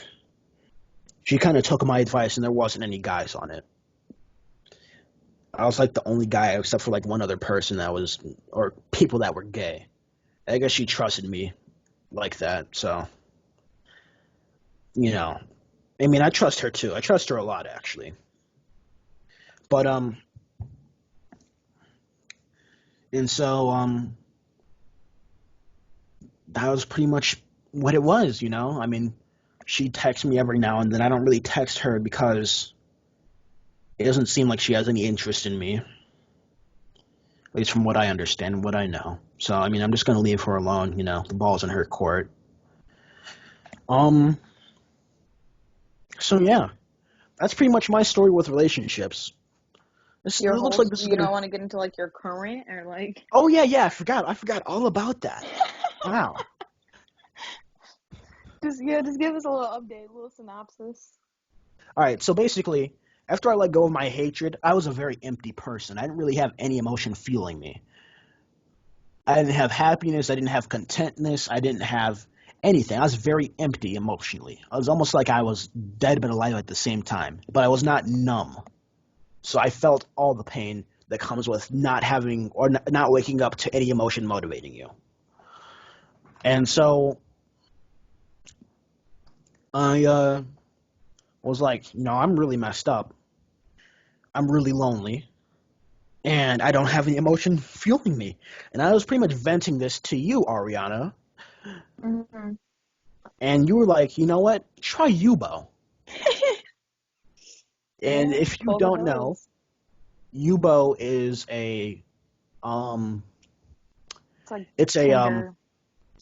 she kind of took my advice, and there wasn't any guys on it. I was like the only guy, except for like one other person that was, or people that were gay. I guess she trusted me like that, so you know. I mean, I trust her too. I trust her a lot, actually. But and so that was pretty much what it was, you know. I mean, she texts me every now and then. I don't really text her because it doesn't seem like she has any interest in me, at least from what I understand and what I know. So, I mean, I'm just gonna leave her alone. You know, the ball's in her court. Um. So yeah, that's pretty much my story with relationships. It Your looks whole, like this is you gonna. don't want to get into like your current or like, Oh yeah. I forgot all about that. Wow. just yeah, just give us a little update, a little synopsis. All right. So basically, after I let go of my hatred, I was a very empty person. I didn't really have any emotion fueling me. I didn't have happiness. I didn't have contentness. I didn't have anything. I was very empty emotionally. I was almost like I was dead but alive at the same time. But I was not numb. So I felt all the pain that comes with not having or not waking up to any emotion motivating you. And so I was like, I'm really messed up. I'm really lonely. And I don't have any emotion fueling me. And I was pretty much venting this to you, Ariana. Mm-hmm. And you were like, you know what? Try Yubo. And Yeah, if you full don't know, dose. Yubo is a um It's like it's a Tinder.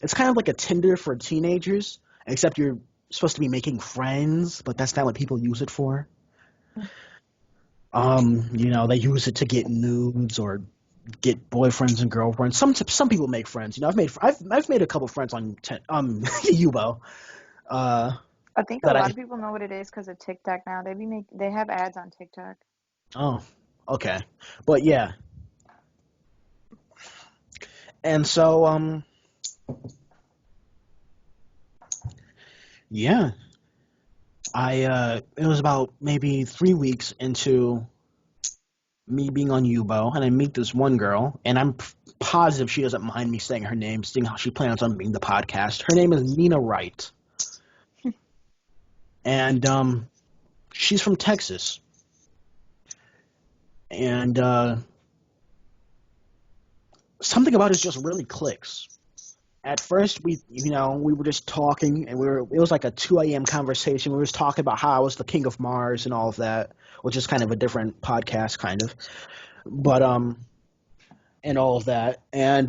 it's kind of like a Tinder for teenagers, except you're supposed to be making friends, but that's not what people use it for. They use it to get nudes or get boyfriends and girlfriends. Some people make friends. I've made a couple friends on Yubo. Uh, I think a that lot I of people know what it is because of TikTok now. They have ads on TikTok. oh okay, but yeah, and so yeah, it was about maybe 3 weeks into me being on Yubo, and I meet this one girl, and I'm positive she doesn't mind me saying her name, seeing how she plans on being the podcast. Her name is Nina Wright, and she's from Texas, and something about us just really clicks. At first, we were just talking, and it was like a 2 a.m. conversation. We were just talking about how I was the king of Mars and all of that, which is kind of a different podcast, kind of, but and all of that, and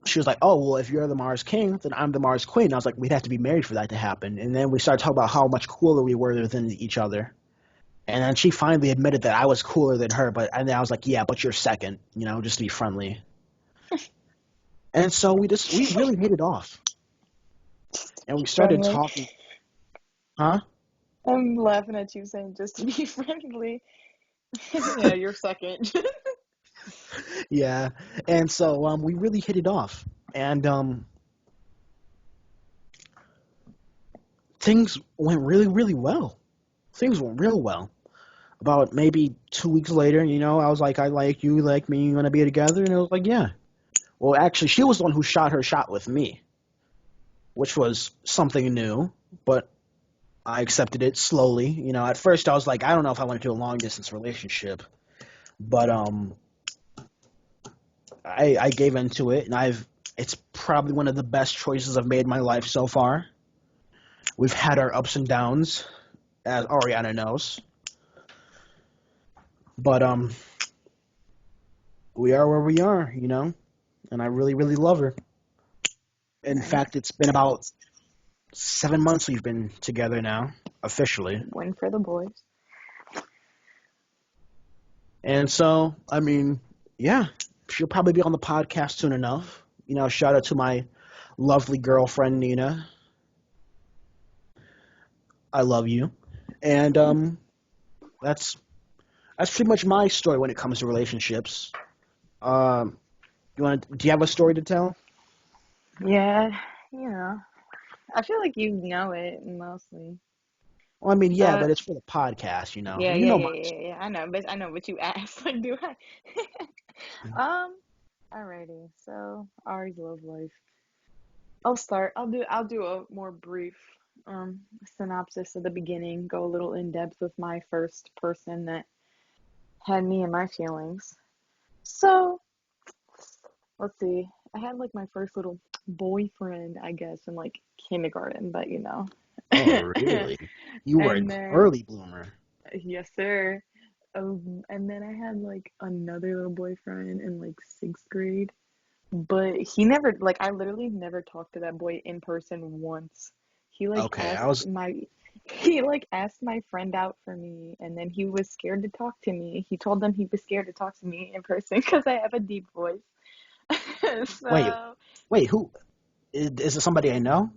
she was like, "Oh, well, if you're the Mars King, then I'm the Mars Queen." I was like, "We'd have to be married for that to happen." And then we started talking about how much cooler we were than each other. And then she finally admitted that I was cooler than her, and then I was like, "Yeah, but you're second, just to be friendly." And so we really hit it off, and we started Friendly. talking, huh? I'm laughing at you saying just to be friendly. Yeah, you're second. Yeah, and so we really hit it off, and things went really really well. Things went real well. About maybe 2 weeks later, I was like, I like you, you like me, you want to be together? And it was like, yeah. Well, actually, she was the one who shot her shot with me, which was something new, but I accepted it slowly. At first I was like, I don't know if I want to do a long distance relationship, but I gave into it, and it's probably one of the best choices I've made in my life so far. We've had our ups and downs, as Ariana knows, but we are where we are, and I really, really love her. In Nice. fact, it's been about 7 months we've been together now, officially. Win for the boys. And so, I mean, yeah, she'll probably be on the podcast soon enough. Shout out to my lovely girlfriend, Nina. I love you. And that's that's pretty much my story when it comes to relationships. Um, do you have a story to tell? Yeah, you know. I feel like you know it mostly. Well, I mean, yeah, but But it's for the podcast, yeah, You yeah, know yeah, my yeah, yeah. I know, but you asked, like, do I? story. Um, alrighty. So Ari's love life. I'll start. I'll do a more brief synopsis of the beginning, go a little in depth with my first person that had me and my feelings. So let's see. I had like my first little boyfriend, I guess, in like kindergarten, but you know. Oh, really? You were an And then early bloomer. yes, sir. And then I had like another little boyfriend in like sixth grade. But he never, like, I literally never talked to that boy in person once. He like Okay, I asked was my, he like asked my friend out for me, and then he was scared to talk to me. He told them he was scared to talk to me in person because I have a deep voice. wait, So, wait, who is it? Somebody I know?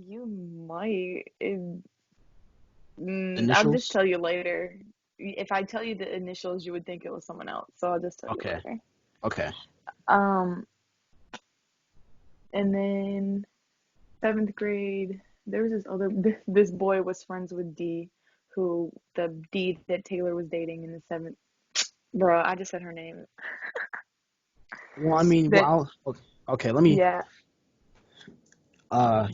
you might. I'll just Initials? tell you later. If I tell you the initials, you would think it was someone else. So I'll just tell you Okay, later. okay. Um, and then seventh grade, there was this boy was friends with D, who the D that Taylor was dating in the seventh. Bro, I just said her name. Well, I mean, That okay. Let me. yeah,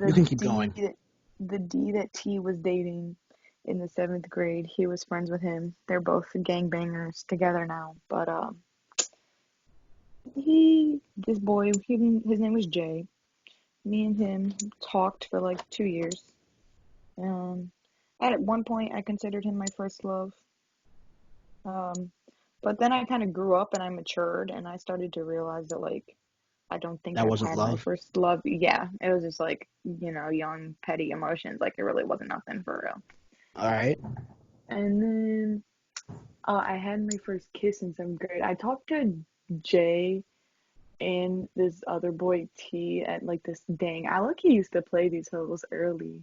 You the can keep D going. that the D that T was dating in the seventh grade. He was friends with him. They're both gangbangers together now. But this boy, his name was Jay. Me and him talked for like 2 years. Um, at one point, I considered him my first love. Um, but then I kind of grew up and I matured and I started to realize that like I don't think That I've wasn't had my love. first love. Yeah, it was just like, young petty emotions. Like it really wasn't nothing for real. All right. And then I had my first kiss in seventh grade. I talked to Jay and this other boy T at like this dang. I look he used to play these hoes early.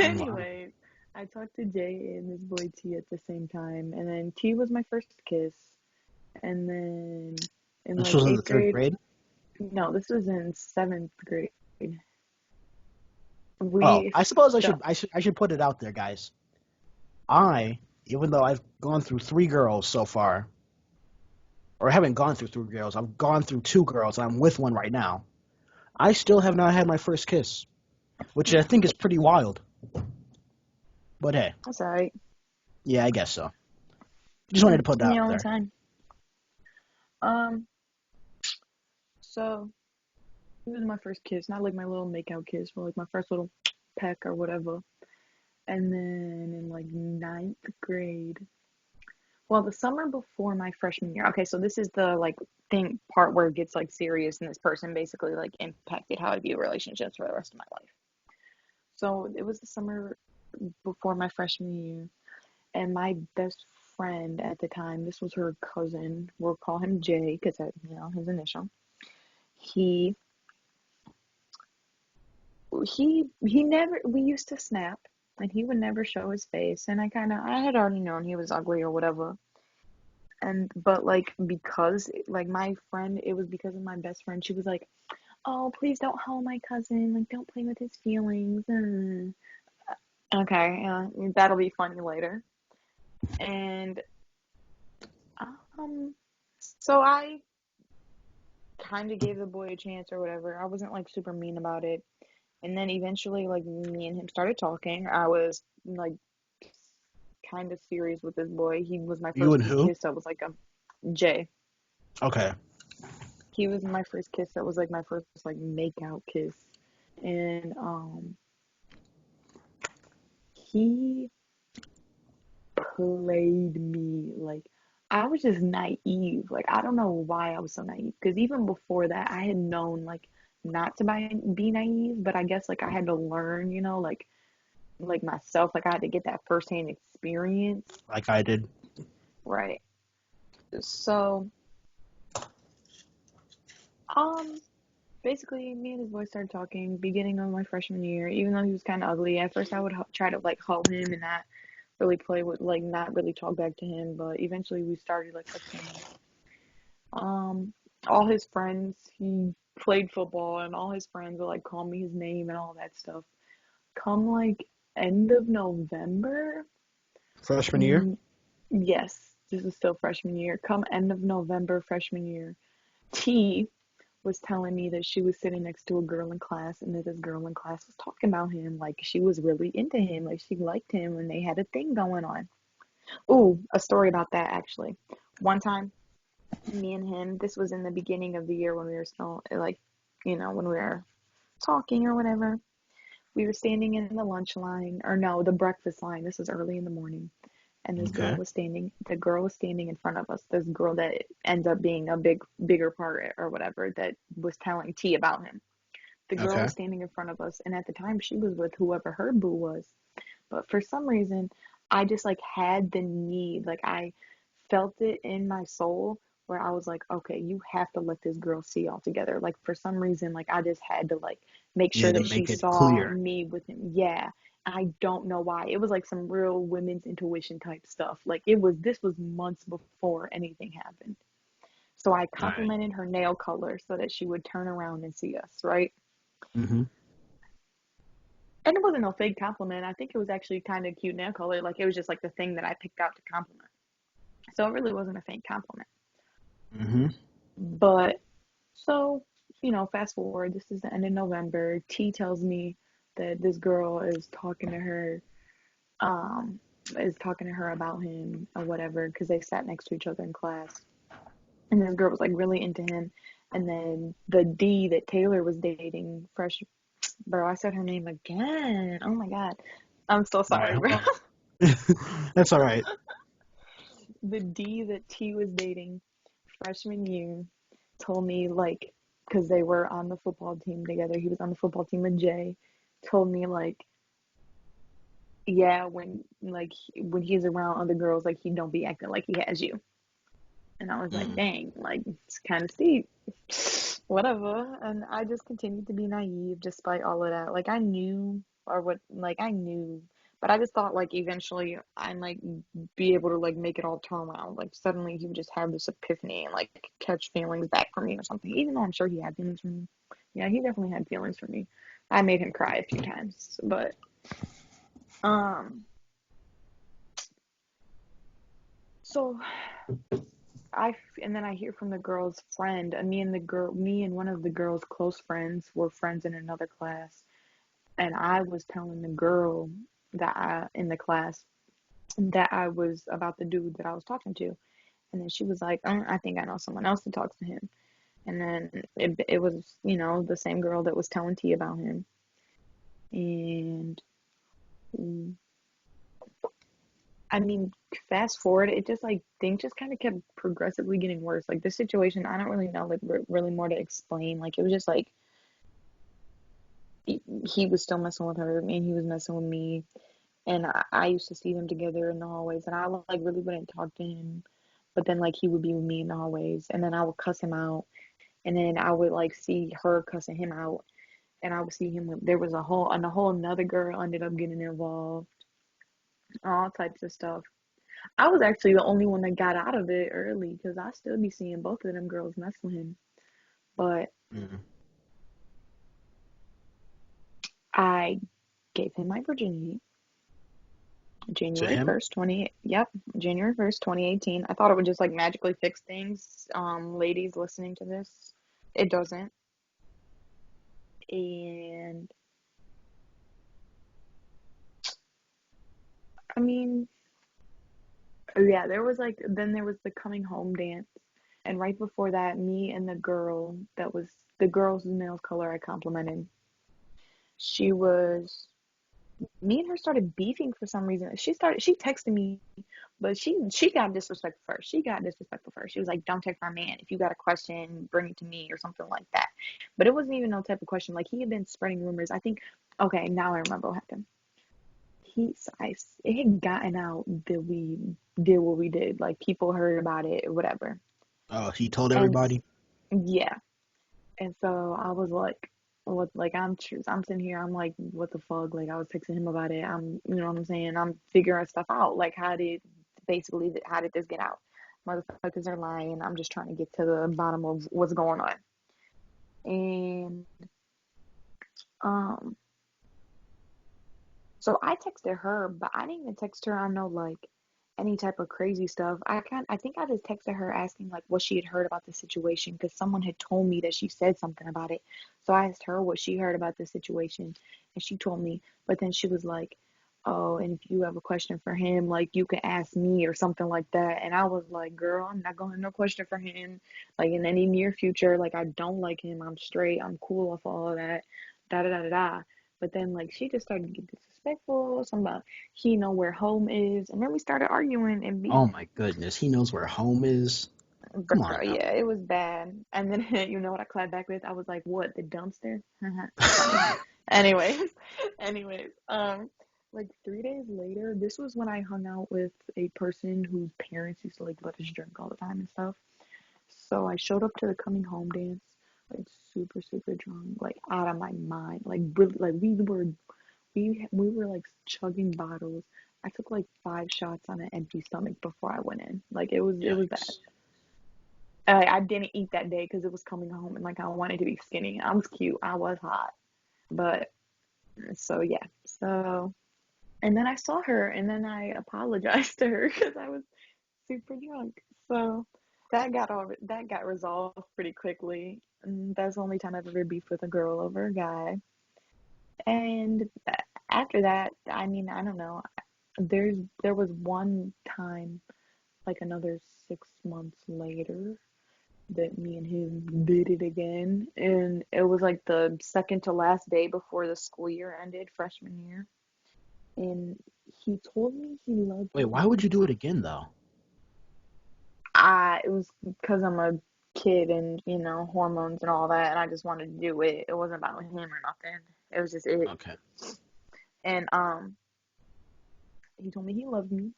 Oh my. Anyway, I talked to Jay and this boy T at the same time, and then T was my first kiss, and then in This like was in the eighth third grade, grade. no, this was in seventh grade. Oh, We I suppose I should st- I should I should put it out there, guys. Even though I've gone through three girls so far, or I haven't gone through three girls, I've gone through two girls, and I'm with one right now. I still have not had my first kiss, which I think is pretty wild. But hey, That's alright. yeah, I guess so. Just wanted to put that In out your own there. time. Um, so it was my first kiss, not like my little makeout kiss, but like my first little peck or whatever. And then in like ninth grade, well, the summer before my freshman year. Okay, so this is the like thing part where it gets like serious, and this person basically like impacted how I view relationships for the rest of my life. So it was the summer before my freshman year, and my best friend at the time, this was her cousin. We'll call him Jay because his initial. He he never we used to snap, and he would never show his face, and I had already known he was ugly or whatever. And but like because like my friend, it was because of my best friend. She was like, "Oh, please don't hold my cousin. Like, don't play with his feelings." Okay, that'll be funny later. And um, so I kind of gave the boy a chance or whatever. I wasn't like super mean about it. And then eventually, like me and him started talking. I was like kind of serious with this boy. He was my You first and who? kiss. That was like a Jay. Okay. He was my first kiss. That was like my first like make out kiss. And he played me like I was just naive. Like I don't know why I was so naive. Because even before that, I had known like not to be naive, but I guess like I had to learn, like myself. Like I had to get that firsthand experience, Like I did. right? So, um, basically, me and his boy started talking beginning of my freshman year. Even though he was kind of ugly, at first I would try to like help him and not really play with, like, not really talk back to him. But eventually, we started like a thing. Um, all his friends, he played football, and all his friends would like call me his name and all that stuff. Come like end of November, Freshman year. mm, yes, this is still freshman year. Come end of November, freshman year, T was telling me that she was sitting next to a girl in class and that this girl in class was talking about him like she was really into him, like she liked him and they had a thing going on. Ooh, a story about that actually. One time, me and him, this was in the beginning of the year when we were still like, when we were talking or whatever. We were standing in the lunch line, or no, the breakfast line. This was early in the morning. And Okay. the girl was standing in front of us. This girl that ends up being a bigger part or whatever that was telling T about him. The girl Okay. was standing in front of us, and at the time she was with whoever her boo was. But for some reason, I just like had the need, like I felt it in my soul where I was like, okay, you have to let this girl see y'all together. Like for some reason, like I just had to like make You sure had to that she make it saw clear. me with him. Yeah. I don't know why. It was like some real women's intuition type stuff. Like this was months before anything happened. So I All right. complimented her nail color so that she would turn around and see us, right? Mm-hmm. And it wasn't no fake compliment. I think it was actually kind of cute nail color. Like it was just like the thing that I picked out to compliment. So it really wasn't a fake compliment. Mm-hmm. But so, fast forward, this is the end of November. T tells me that this girl um, is talking to her about him or whatever, because they sat next to each other in class. And this girl was like really into him. And then the D that Taylor was dating, fresh, bro, I said her name again. Oh my God. I'm so All right. sorry, Hold bro. on. That's all right. The D that T was dating freshman year told me, like, because they were on the football team together, he was on the football team with Jay, told me, like, yeah, when he's around other girls, like, he don't be acting like he has you. And I was like, Mm. dang, like, it's kind of steep. Whatever. And I just continued to be naive despite all of that. Like, I knew, or what, like, I knew, but I just thought, like, eventually I might be able to, like, make it all turn around. Like, suddenly he would just have this epiphany and, like, catch feelings back for me or something, even though I'm sure he had feelings for me. Yeah, he definitely had feelings for me. I made him cry a few times, but, um, so and then I hear from the girl's friend, and me and one of the girl's close friends were friends in another class, and I was telling the girl in the class that I was about the dude that I was talking to, and then she was like, I think I know someone else that talks to him, and then it was the same girl that was telling T about him, and I mean, fast forward, it just like things just kind of kept progressively getting worse. Like this situation, I don't really know like really more to explain. Like it was just like he was still messing with her, and he was messing with me, and I used to see them together in the hallways, and I like really wouldn't talk to him, but then like he would be with me in the hallways, and then I would cuss him out, and then I would like see her cussing him out, and I would see him with there was a whole another girl ended up getting involved, all types of stuff. I was actually the only one that got out of it early because I still be seeing both of them girls mess with him. But Mm. I gave him my virginity To January him? 1st, 20 yep, January 1st, 2018. I thought it would just like magically fix things. Ladies listening to this, it doesn't. And I mean, yeah, there was the coming home dance. And right before that, me and the girl's nail color I complimented. She was Me and her started beefing for some reason. She texted me, but she got disrespectful first. She got disrespectful first. She was like, "Don't text my man. If you got a question, bring it to me," or something like that. But it wasn't even no type of question. Like he had been spreading rumors. I think. Okay, now I remember what happened. It had gotten out that we did what we did. Like people heard about it, or whatever. Oh, he told And everybody? yeah, and so I was like, what, like I'm sitting here, I'm like, what the fuck? Like I was texting him about it. You know what I'm saying? I'm figuring stuff out. Like how did this get out? Motherfuckers are lying. I'm just trying to get to the bottom of what's going on. And um, so I texted her, but I didn't even text her on no like any type of crazy stuff. I think I just texted her asking like what she had heard about the situation because someone had told me that she said something about it. So I asked her what she heard about the situation and she told me, but then she was like, "Oh, and if you have a question for him, like you can ask me or something like that." And I was like, "Girl, I'm not going to have no question for him like in any near future. Like I don't like him. I'm straight. I'm cool off all of that. Da da da da da." But then like she just started to get disrespectful, something about he know where home is, and then we started arguing and Oh beefing. my goodness. He knows where home is. Come on Bro, now. yeah, it was bad. And then you know what I clapped back with? I was like, "What, the dumpster?" Funny. Anyways, anyways, like 3 days later, this was when I hung out with a person whose parents used to like let us drink all the time and stuff. So I showed up to the coming home dance, like super, super drunk, like out of my mind. Like really like we were like chugging bottles. I took like 5 shots on an empty stomach before I went in. Like it was bad. Yikes. I didn't eat that day because it was coming home and like I wanted to be skinny. I was cute. I was hot. But so yeah. So and then I saw her and then I apologized to her because I was super drunk. So that got resolved pretty quickly. And that's the only time I've ever beefed with a girl over a guy. And after that, I mean, I don't know. There was one time, like another 6 months later, that me and him did it again, and it was like the second to last day before the school year ended, freshman year. And he told me he loved Wait, why would me. you do it again though? It was because I'm a kid and hormones and all that, and I just wanted to do it. It wasn't about him or nothing. It was just it. Okay. And he told me he loved me.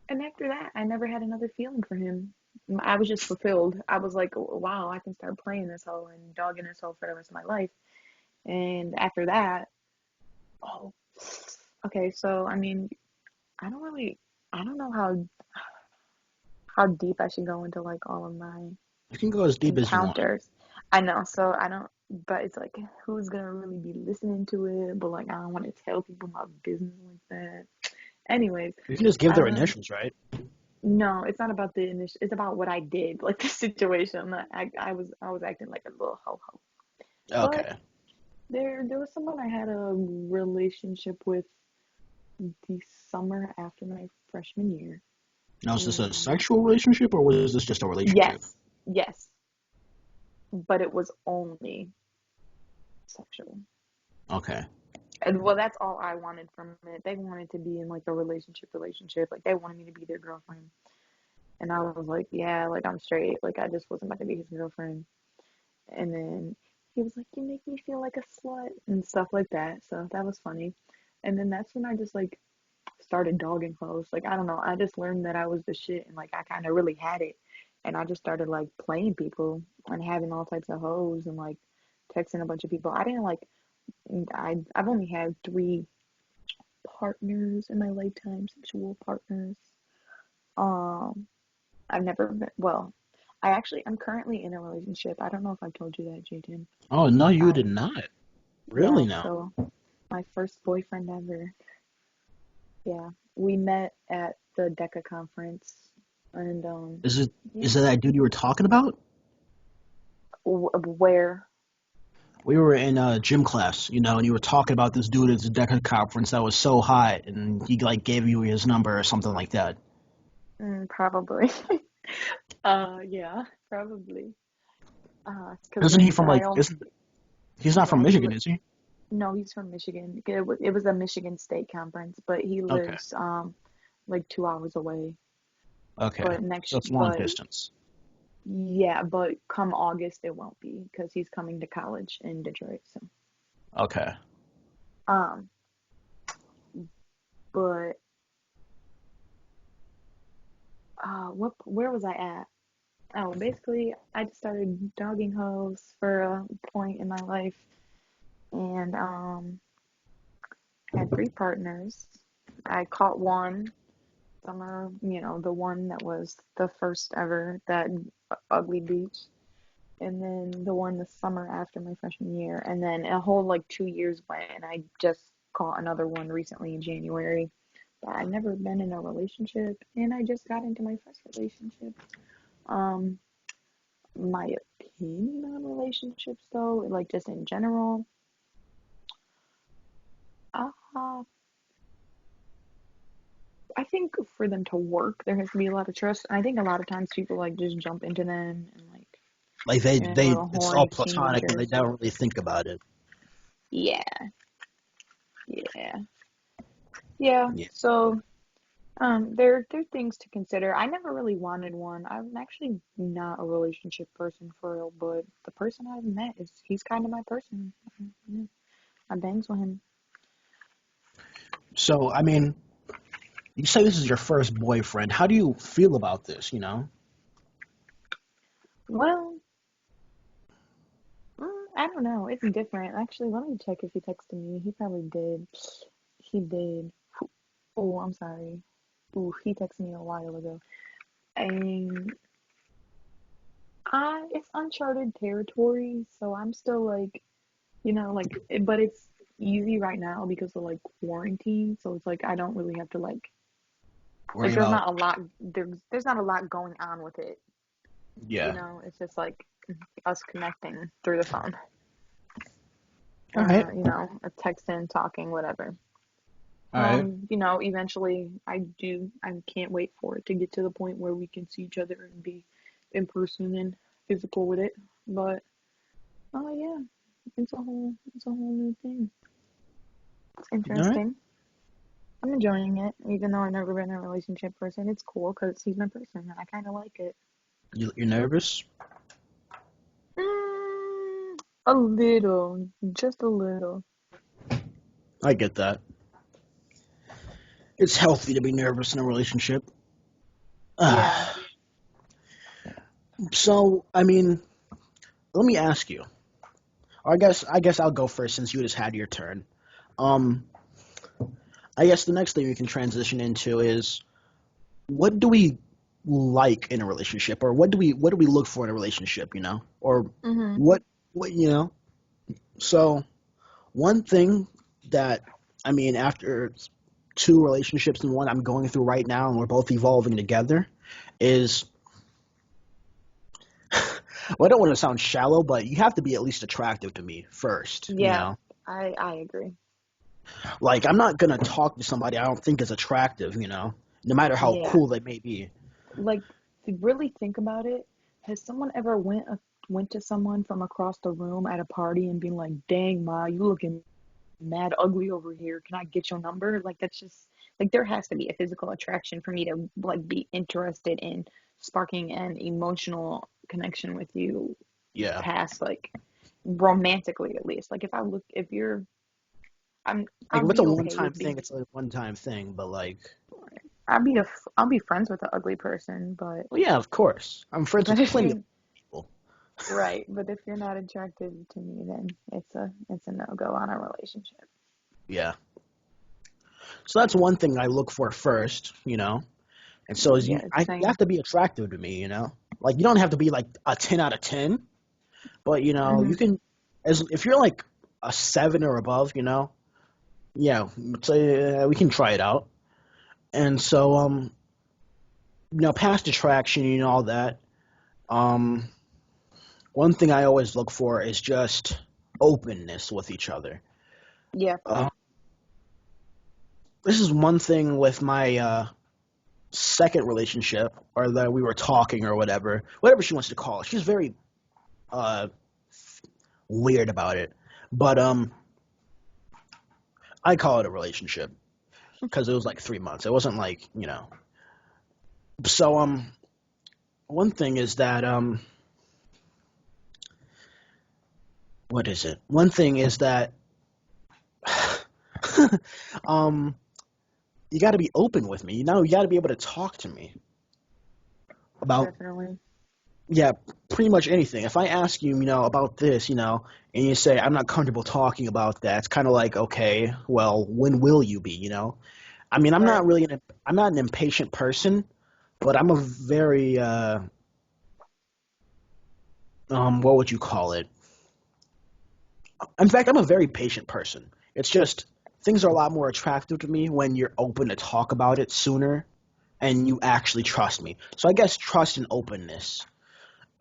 And after that, I never had another feeling for him. I was just fulfilled. I was like, wow, I can start playing this hoe and dogging this hoe for the rest of my life. And after that, oh, okay. So I mean, I don't really, I don't know how deep I should go into like all of my You can go as deep as you want. encounters. I know. So I don't. But it's like, who's gonna really be listening to it? But like, I don't want to tell people my business like that. Anyways, You can just give their um, initials, right? no, it's not about the initial. It's about what I did, like the situation. I was acting like a little ho ho. But Okay. there was someone I had a relationship with the summer after my freshman year, Now, is this a and sexual relationship or was this just a relationship? yes, yes, but it was only sexual. Okay. And well, that's all I wanted from it. They wanted to be in like a relationship. Like they wanted me to be their girlfriend. And I was like, yeah, like I'm straight. Like I just wasn't about to be his girlfriend. And then he was like, you make me feel like a slut and stuff like that. So that was funny. And then that's when I just like started dogging clothes. Like I don't know. I just learned that I was the shit and like I kind of really had it. And I just started like playing people and having all types of hoes and like texting a bunch of people. I didn't like I've only had three partners in my lifetime, sexual partners. Um, I've never been, well, I'm currently in a relationship. I don't know if I told you that, Jaden. Oh, no, you I, did not. Really yeah, now? so my first boyfriend ever. Yeah, we met at the DECA conference, and Is it yeah, is it that dude you were talking about? where? We were in a gym class, and you were talking about this dude at the DECA conference that was so hot, and he like gave you his number or something like that. Probably. Yeah, probably. Because Isn't he the from guy, like? Isn't he's not from yeah, Michigan, is he? no, he's from Michigan. It was a Michigan State conference, but he Okay. lives like 2 hours away. Okay. But So next, it's long distance. yeah, but come August it won't be because he's coming to college in Detroit. So, Okay. um, but where was I at? Oh, basically, I just started dogging hoes for a point in my life, and had three partners. I caught one summer, the one that was the first ever, that ugly beach, and then the one the summer after my freshman year, and then a whole like 2 years went, and I just caught another one recently in January. But I've never been in a relationship, and I just got into my first relationship. Um, my opinion on relationships, though, like just in general, uh, I think for them to work, there has to be a lot of trust. I think a lot of times people like just jump into them and like Like they they're they little it's all horny platonic and they teenagers. don't really think about it. Yeah, yeah, yeah. Yeah. So there are things to consider. I never really wanted one. I'm actually not a relationship person for real, but the person I've met he's kind of my person. Yeah, I bangs with him. So I mean, you say this is your first boyfriend. How do you feel about this? Well, I don't know. It's different. Actually, let me check if he texted me. He probably did. He did. Oh, I'm sorry. Ooh, he texted me a while ago. And It's uncharted territory, so I'm still like, but it's easy right now because of like quarantine. So it's like I don't really have to like Worrying about. there's not a lot going on with it. Yeah. It's just like us connecting through the phone, All right. a texting, talking, whatever. All right. Eventually I can't wait for it to get to the point where we can see each other and be in person and physical with it. But oh yeah, it's a whole new thing. It's All right. interesting. I'm enjoying it, even though I've never been a relationship person. It's cool because he's my person and I kind of like it. You're nervous? Mm, a little, just a little. I get that. It's healthy to be nervous in a relationship. Yeah. So, I mean, let me ask you. I guess I'll go first since you just had your turn. Um, I guess the next thing we can transition into is what do we like in a relationship, or what do we look for in a relationship, or Mhm. what. So one thing that I mean, after two relationships and one I'm going through right now, and we're both evolving together, is well, I don't want to sound shallow, but you have to be at least attractive to me first, Yeah, I agree. Like, I'm not gonna talk to somebody I don't think is attractive, no matter how Yeah. cool they may be. Like to really think about it, has someone ever went to someone from across the room at a party and been like, "Dang, Ma, you looking mad ugly over here. Can I get your number?" Like that's just like there has to be a physical attraction for me to like be interested in sparking an emotional connection with you Yeah, past like romantically at least. Like if you're like I'll if it's a be okay one-time with thing, being it's a one-time thing. But like, I'll be friends with an ugly person, well, yeah, of course, I'm friends but with if plenty of you're people. right, but if you're not attracted to me, then it's a no-go on a relationship. Yeah, so that's one thing I look for first, And so is Yeah, you have same. to be attractive to me. Like you don't have to be like a 10 out of 10, but you Mhm. can, as if you're like a 7 or above, yeah, so, we can try it out. And so past attraction, all that. Um, one thing I always look for is just openness with each other. Yeah. Uh, this is one thing with my second relationship, or that we were talking or whatever she wants to call it. She's very uh, weird about it, but I call it a relationship because it was like 3 months. It wasn't like. So one thing is that what is it? One thing is that um you got to be open with me. You got to be able to talk to me about, Definitely. yeah, pretty much anything. If I ask you, about this, and you say I'm not comfortable talking about that, it's kind of like, okay,? When will you be? I mean, Right. I'm not an impatient person, but I'm a very what would you call it? In fact, I'm a very patient person. It's just things are a lot more attractive to me when you're open to talk about it sooner and you actually trust me. So I guess trust and openness.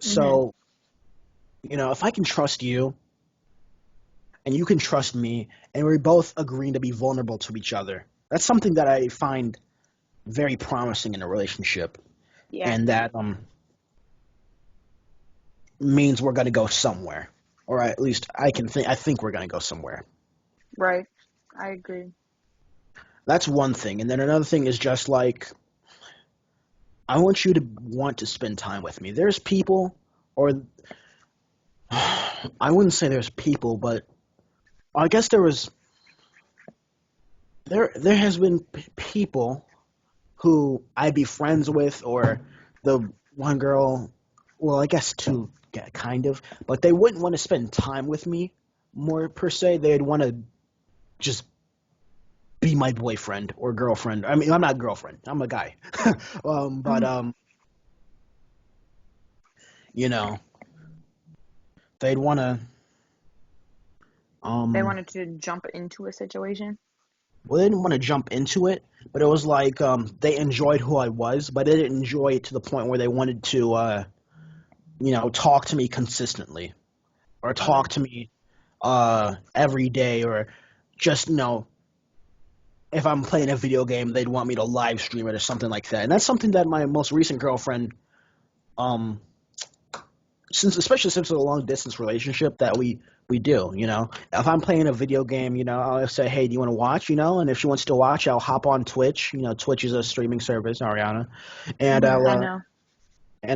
Mhm. So, if I can trust you and you can trust me and we're both agreeing to be vulnerable to each other, that's something that I find very promising in a relationship. Yeah. And that means we're going to go somewhere. Or at least I think we're going to go somewhere. Right. I agree. That's one thing. And then another thing is just like I want you to want to spend time with me. There's people, or I wouldn't say there's people, but I guess there has been people who I'd be friends with, or the one girl, well, I guess two, yeah, kind of, but they wouldn't want to spend time with me more per se. They'd want to just be my boyfriend or girlfriend. I mean, I'm not girlfriend. I'm a guy. But Mhm. You know, they'd want to They um wanted to jump into a situation. well, they didn't want to jump into it, but it was like they enjoyed who I was, but they didn't enjoy it to the point where they wanted to talk to me consistently or Okay. talk to me every day or just if I'm playing a video game, they'd want me to live stream it or something like that. And that's something that my most recent girlfriend, um, especially since it's a long distance relationship, that we do. If I'm playing a video game, I'll say, hey, do you want to watch? And if she wants to watch, I'll hop on Twitch. Twitch is a streaming service, Ariana, and I know.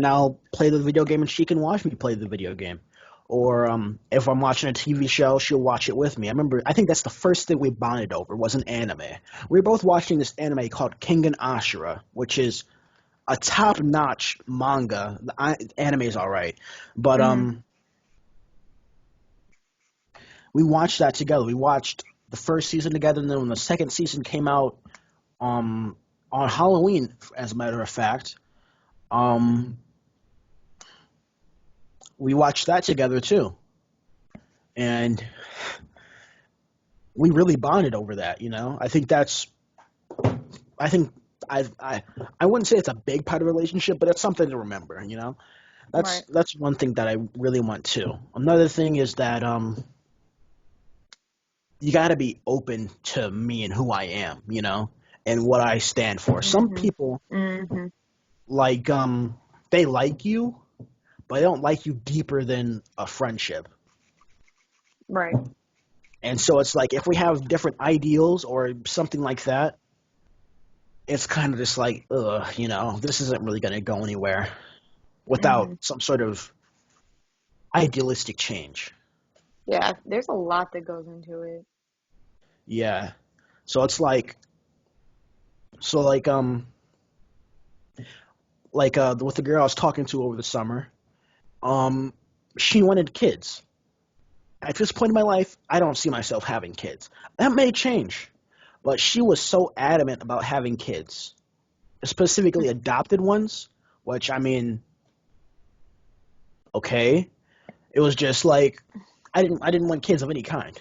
I'll play the video game and she can watch me play the video game. Or if I'm watching a TV show, she'll watch it with me. I think that's the first thing we bonded over was an anime. We were both watching this anime called King and Ashura, which is a top-notch manga. The anime is all right, but Mhm. we watched that together. We watched the first season together, and then when the second season came out um, on Halloween, as a matter of fact, um, we watched that together too. And we really bonded over that. I think I wouldn't say it's a big part of the relationship, but it's something to remember. That's Right. that's one thing that I really want too. Another thing is that you got to be open to me and who I am, and what I stand for. Some Mhm. people Mhm. like they like you, but they don't like you deeper than a friendship. Right. And so it's like if we have different ideals or something like that, it's kind of just like, ugh, this isn't really going to go anywhere without Mhm. some sort of idealistic change. Yeah, there's a lot that goes into it. Yeah. So it's like, so with the girl I was talking to over the summer, um, she wanted kids. At this point in my life, I don't see myself having kids. That may change, but she was so adamant about having kids, specifically adopted ones, which I mean, okay. It was just like I didn't want kids of any kind.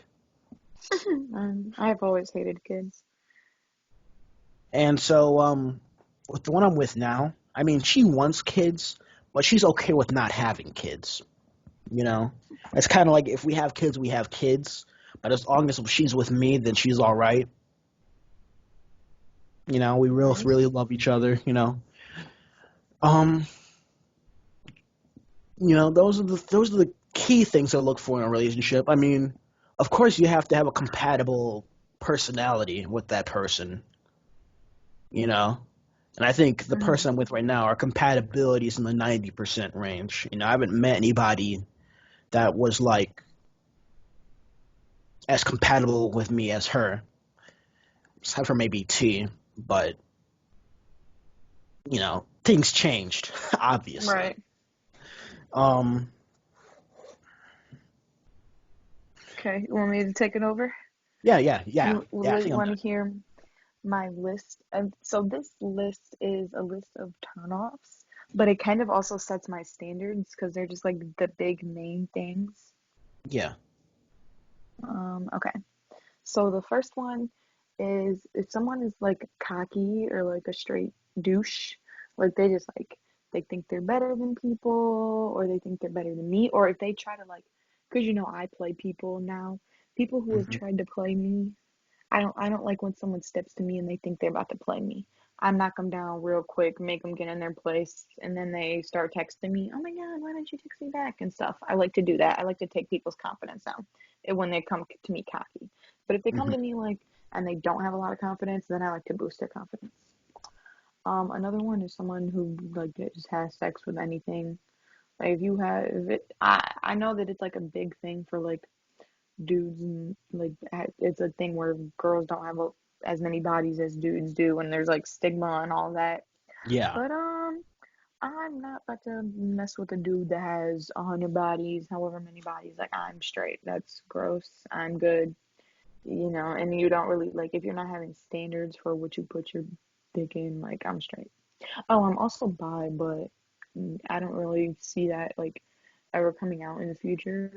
I've always hated kids. And so, with the one I'm with now, I mean, she wants kids, but she's okay with not having kids. You know, it's kind of like if we have kids, we have kids. But as long as she's with me, then she's all right. We Nice. really love each other. Um, those are the key things I look for in a relationship. I mean, of course, you have to have a compatible personality with that person. You know, And I think the Mhm. person I'm with right now, our compatibility is in the 90% range. I haven't met anybody that was like as compatible with me as her, except for maybe T. But things changed, obviously. Right. Um, Okay. You want me to take it over? yeah, yeah, yeah, You yeah. I really think I'm want done. to hear my list? And so this list is a list of turnoffs, but it kind of also sets my standards because they're just like the big main things. Yeah, Okay. So the first one is if someone is like cocky or like a straight douche, like they just like they think they're better than people or they think they're better than me, or if they try to like, because I play people now, people who have hmm tried to play me. I don't like when someone steps to me and they think they're about to play me. I knock them down real quick, make them get in their place, and then they start texting me, "Oh my God, why don't you text me back?" and stuff. I like to do that. I like to take people's confidence down when they come to me cocky. But if they come hmm to me like and they don't have a lot of confidence, then I like to boost their confidence. Another one is someone who like just has sex with anything. Like if you have if it, I know that it's like a big thing for like dudes and like it's a thing where girls don't have as many bodies as dudes do and there's like stigma and all that, yeah, but I'm not about to mess with a dude that has 100 bodies, however many bodies. Like I'm straight, that's gross, I'm good, and you don't really like if you're not having standards for what you put your dick in, like I'm straight. Oh, I'm also bi, but I don't really see that like ever coming out in the future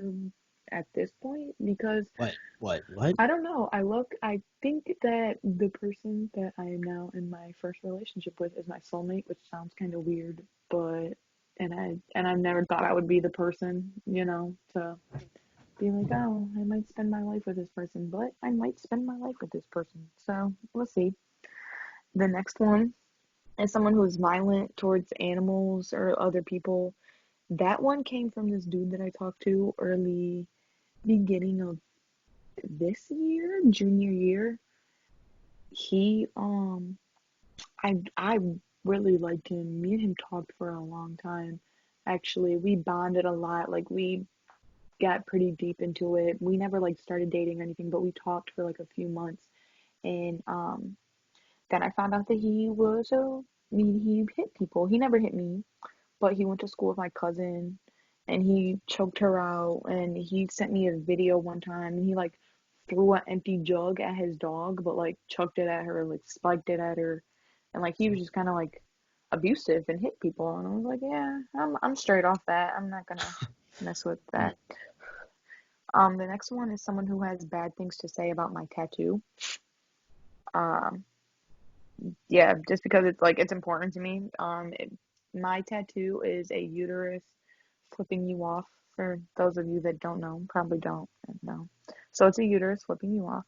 at this point because What? I don't know. I think that the person that I am now in my first relationship with is my soulmate, which sounds kind of weird, but and I never thought I would be the person, to be like, oh, I might spend my life with this person, but I might spend my life with this person. So we'll see. The next one is someone who's violent towards animals or other people. That one came from this dude that I talked to early beginning of this year, junior year. He I really liked him. Me and him talked for a long time. Actually, we bonded a lot. Like we got pretty deep into it. We never like started dating or anything, but we talked for like a few months. And then I found out that he hit people. He never hit me, but he went to school with my cousin and he choked her out and he sent me a video one time and he like threw an empty jug at his dog but like chucked it at her, like spiked it at her, and like he was just kind of like abusive and hit people, and I was like, yeah, I'm straight off that. I'm not gonna mess with Mm. that. The next one is someone who has bad things to say about my tattoo. um yeah, just because it's like it's important to me. My tattoo is a uterus flipping you off. For those of you that don't know, probably don't know. So it's a uterus flipping you off.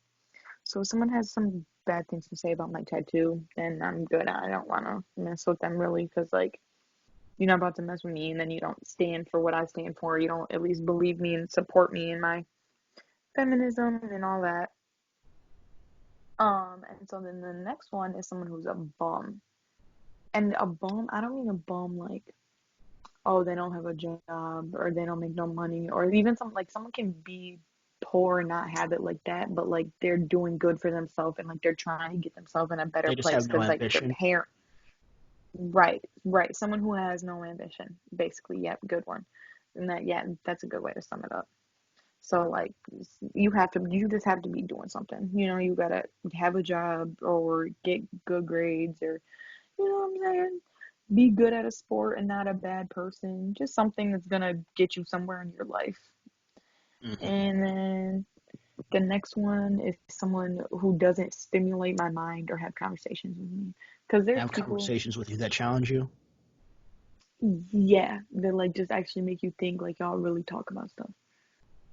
So if someone has some bad things to say about my tattoo, then I'm good. I don't want to mess with them really because like you're not about to mess with me and then you don't stand for what I stand for. You don't at least believe me and support me in my feminism and all that. And so then the next one is someone who's a bum. And a bum, I don't mean a bum like, oh, they don't have a job or they don't make no money, or even some like someone can be poor and not have it like that, but like they're doing good for themselves and like they're trying to get themselves in a better They just place have no because like their ambition. parent, right, right, someone who has no ambition, basically. Yep, good one. And that, yeah, that's a good way to sum it up. So like you just have to be doing something. You gotta have a job or get good grades or what I'm saying? Be good at a sport and not a bad person. Just something that's gonna get you somewhere in your life. Hmm. And then the next one is someone who doesn't stimulate my mind or have conversations with me. Because there's Have people, conversations with you that challenge you. yeah, that like just actually make you think, like y'all really talk about stuff.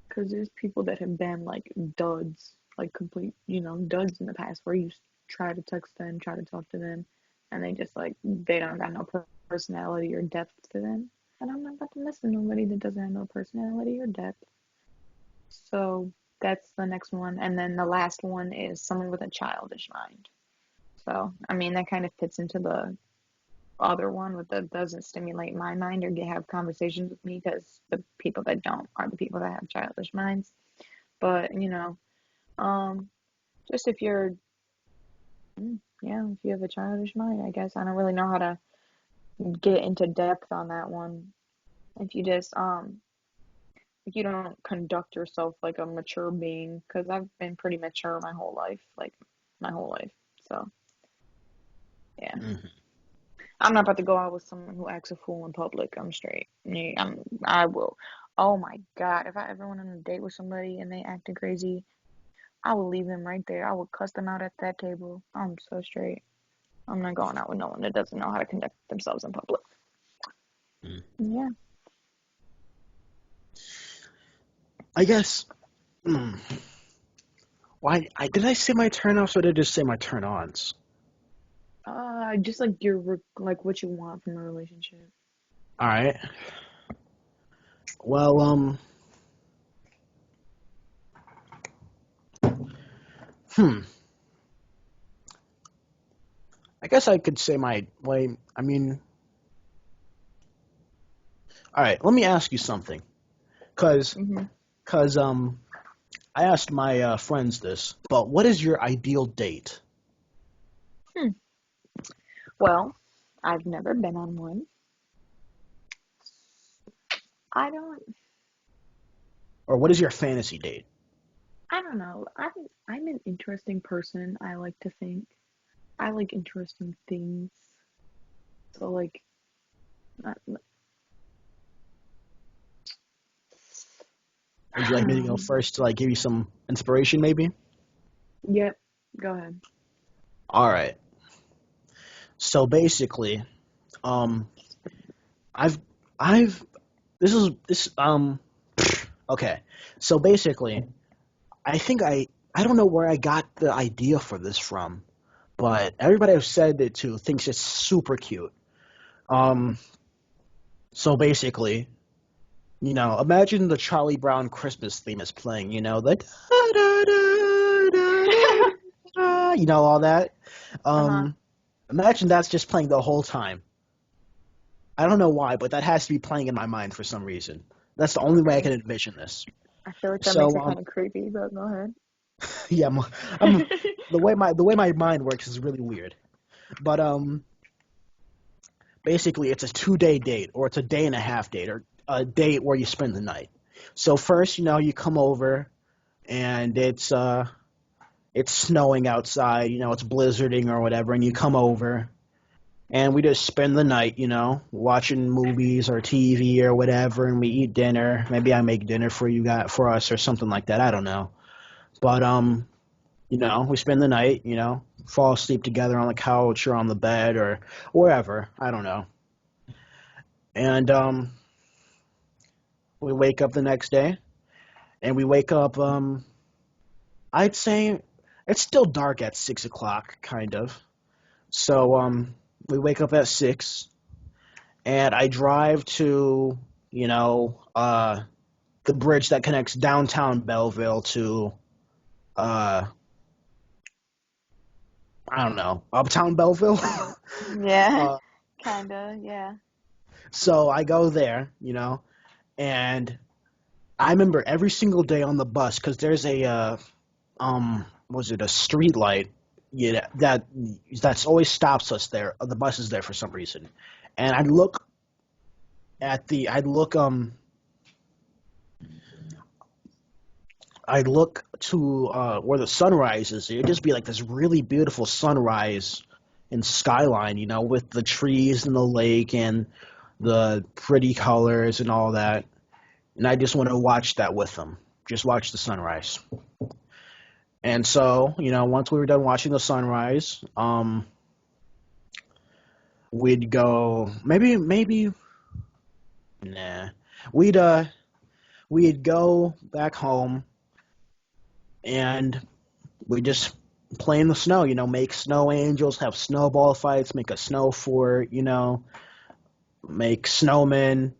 Because there's people that have been like duds, like complete, duds in the past where you try to text them, try to talk to them, and they just like, they don't got no personality or depth to them. And I'm not about to mess with nobody that doesn't have no personality or depth. So that's the next one. And then the last one is someone with a childish mind. So, I mean, that kind of fits into the other one with the doesn't stimulate my mind or get have conversations with me because the people that don't are the people that have childish minds. But, um, just if you're, yeah, if you have a childish mind, I guess I don't really know how to get into depth on that one. If you just, if you don't conduct yourself like a mature being, because I've been pretty mature my whole life, like my whole life. So, yeah. Hmm. I'm not about to go out with someone who acts a fool in public. I'm straight. I will. Oh my God. If I ever went on a date with somebody and they acted crazy, I would leave them right there. I would cuss them out at that table. I'm so straight. I'm not going out with no one that doesn't know how to conduct themselves in public. Yeah. I guess. Mm, why? Did I say my turn offs or did I just say my turn ons? Just like like what you want from a relationship. All right. Well, hmm. I guess I could say my way. I mean, all right. Let me ask you something, cause, Hmm. cause I asked my friends this, but what is your ideal date? Hmm. Well, I've never been on one. I don't. Or what is your fantasy date? I don't know. I'm an interesting person. I like to think. I like interesting things. So like, Would you like me to go first to like give you some inspiration, maybe? Yep, go ahead. All right. So basically, um, I've I've this. Okay. So basically, I think I don't know where I got the idea for this from, but everybody I've said it to thinks it's super cute. Um, so basically, imagine the Charlie Brown Christmas theme is playing. The da, da, da, da, da, da, all that. Uh-huh. Um, Imagine that's just playing the whole time. I don't know why, but that has to be playing in my mind for some reason. That's the only way I Okay. can envision this. I feel like that makes So, it kind of creepy, but go ahead. yeah, I'm the way my mind works is really weird. But basically, it's a 2 day date, or it's a day and a half date, or a date where you spend the night. So first, you come over, and it's snowing outside, it's blizzarding or whatever, and you come over, and we just spend the night, watching movies or TV or whatever, and we eat dinner. Maybe I make dinner for us or something like that. I don't know. But we spend the night, fall asleep together on the couch or on the bed or wherever. I don't know. And we wake up the next day, and we wake up. I'd say it's still dark at 6 o'clock, kind of. So we wake up at 6, and I drive to you know the bridge that connects downtown Belleville to uh I don't know, uptown Belleville. Yeah, uh, kinda, yeah. so I go there, and I remember every single day on the bus because there's a was it a street light? Yeah, that's always stops us there. The bus is there for some reason, and I'd look I look to where the sunrise is. It'd just be like this really beautiful sunrise and skyline, with the trees and the lake and the pretty colors and all that. And I just want to watch that with them. Just watch the sunrise. And so, once we were done watching the sunrise, we'd go maybe nah. We'd uh we'd go back home, and we just play in the snow, make snow angels, have snowball fights, make a snow fort, make snowmen,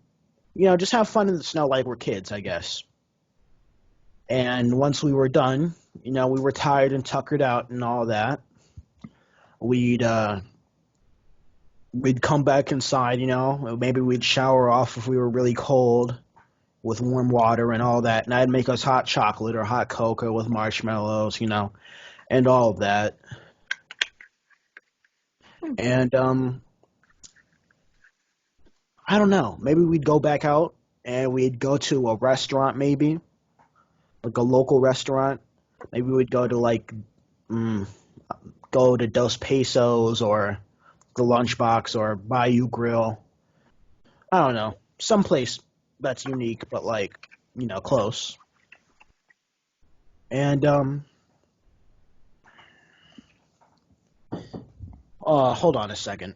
just have fun in the snow like we're kids, I guess. And once we were done, we were tired and tuckered out and all that. We'd uh, we'd come back inside, maybe we'd shower off if we were really cold with warm water and all that. And I'd make us hot chocolate or hot cocoa with marshmallows, and all of that. Hmm. And I don't know. Maybe we'd go back out and we'd go to a restaurant, maybe like a local restaurant. Maybe we'd go to mm, go to Dos Pesos or the Lunchbox or Bayou Grill. I don't know, someplace that's unique but close. And hold on a second.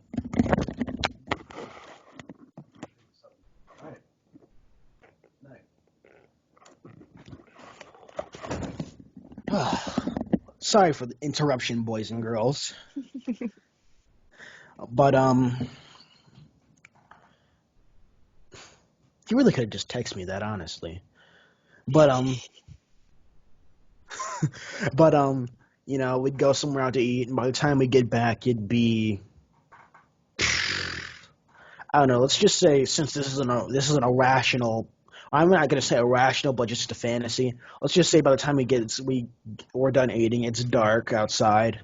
Sorry for the interruption, boys and girls. But you really could have just texted me that, honestly. But but we'd go somewhere out to eat, and by the time we get back, it'd be I don't know. Let's just say, since this is an irrational. I'm not gonna say irrational, but just a fantasy. Let's just say by the time we're done eating, it's dark outside,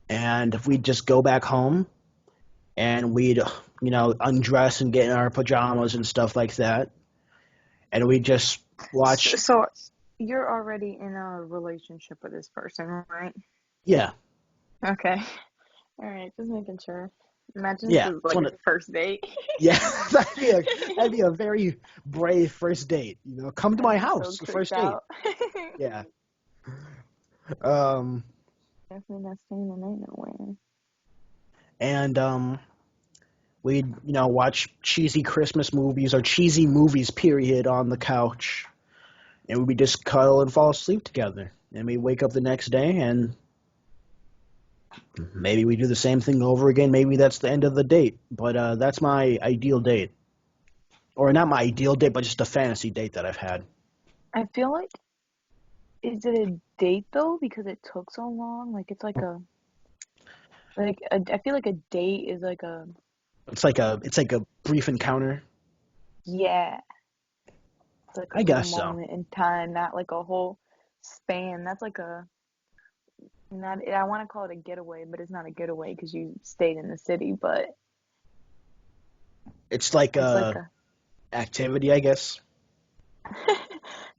and if we just go back home and we'd undress and get in our pajamas and stuff like that, and we just watch. So you're already in a relationship with this person, right? Yeah. Okay. All right, just making sure. Imagine this Yeah, is it's like one a of first date. yeah, that'd be a very brave first date. Come to I'd my be so house, the creeped first date. out. Yeah. Um, Definitely not staying the night nowhere. and we'd watch cheesy Christmas movies or cheesy movies period on the couch, and we'd just cuddle and fall asleep together. And we wake up the next day, and maybe we do the same thing over again. Maybe that's the end of the date. But that's my ideal date, or not my ideal date, but just a fantasy date that I've had. I feel like, is it a date though? Because it took so long. Like it's I feel like a date is like a, It's like a brief encounter. yeah, it's like a I little guess so. moment in time, not like a whole span. That's like a, not, I want to call it a getaway, but it's not a getaway because you stayed in the city, but It's like it's like a a, activity, I guess.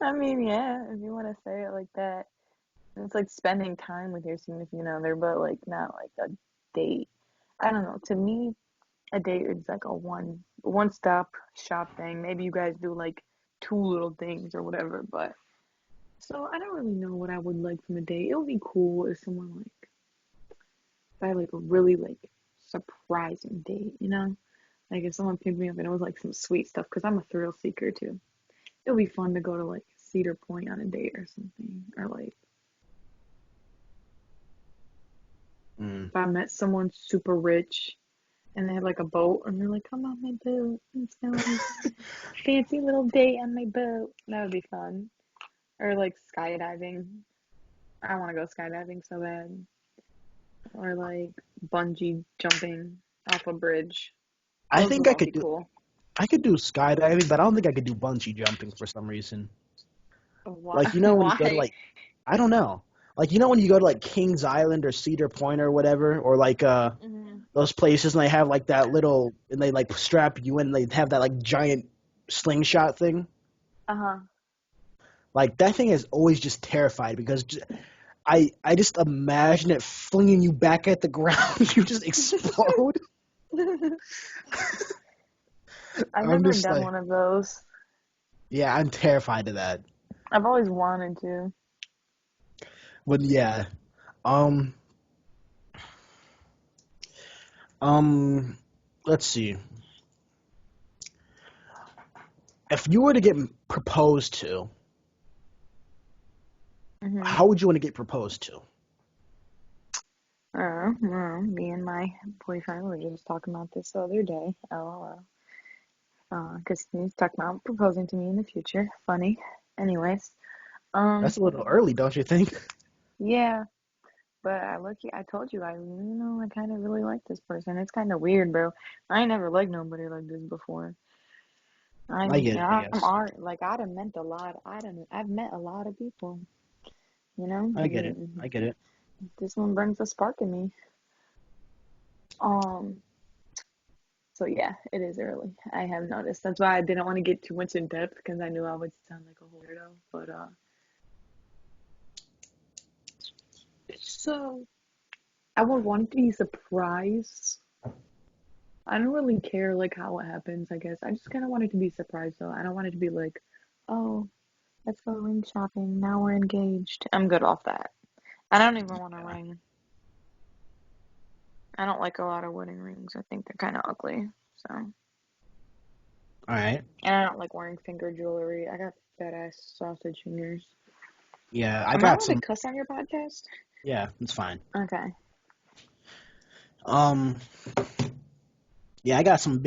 I mean, yeah, if you want to say it like that. It's like spending time with your significant other, but like not like a date. I don't know. To me, a date is like a one stop shop thing. Maybe you guys do like two little things or whatever, but so I don't really know what I would like from a date. It would be cool if someone like if I had like a really like surprising date, you know? Like if someone picked me up and it was like some sweet stuff, because I'm a thrill seeker too. It would be fun to go to like Cedar Point on a date or something. Or like Mm. if I met someone super rich and they had like a boat and they're like, come on my boat. Let's go on this fancy little date on my boat. That would be fun. Or like skydiving. I want to go skydiving so bad. Or like bungee jumping off a bridge. I Those would think I all could be do cool. I could do skydiving, but I don't think I could do bungee jumping for some reason. Why? Like when you go to Why? like I don't know. Like when you go to like Kings Island or Cedar Point or whatever, or like Hmm. those places, and they have like that little, and they like strap you in, and they have that like giant slingshot thing. Uh-huh. Like that thing has always just terrified because I just imagine it flinging you back at the ground. You just explode. I've I'm never just done like, one of those. yeah, I'm terrified of that. I've always wanted to. But yeah, um, um, let's see. If you were to get proposed to, Hmm. how would you want to get proposed to? Well, me and my boyfriend were just talking about this the other day. LOL. Because he's talking about proposing to me in the future. Funny. Anyways, um, That's a little early, don't you think? yeah, but I told you, I kind of really like this person. It's kind of weird, bro. I ain't never liked nobody like this before. I get it, I I'm guess. art, like, I'd have meant a lot. I've met a lot of people, you know? I get it. I get it. This one brings a spark in me. Um, so yeah, it is early. I have noticed. That's why I didn't want to get too much in depth because I knew I would sound like a whole weirdo. But so I would want to be surprised. I don't really care like how it happens, I guess. I just kind of want it to be surprised though. I don't want it to be like, oh, let's go ring shopping. Now we're engaged. I'm good off that. I don't even want a Yeah. ring. I don't like a lot of wedding rings. I think they're kind of ugly. So, All right. and I don't like wearing finger jewelry. I got fat ass sausage fingers. Yeah, I Am I got allowed to some. cuss on your podcast? Yeah, it's fine. Okay. Um, yeah, I got some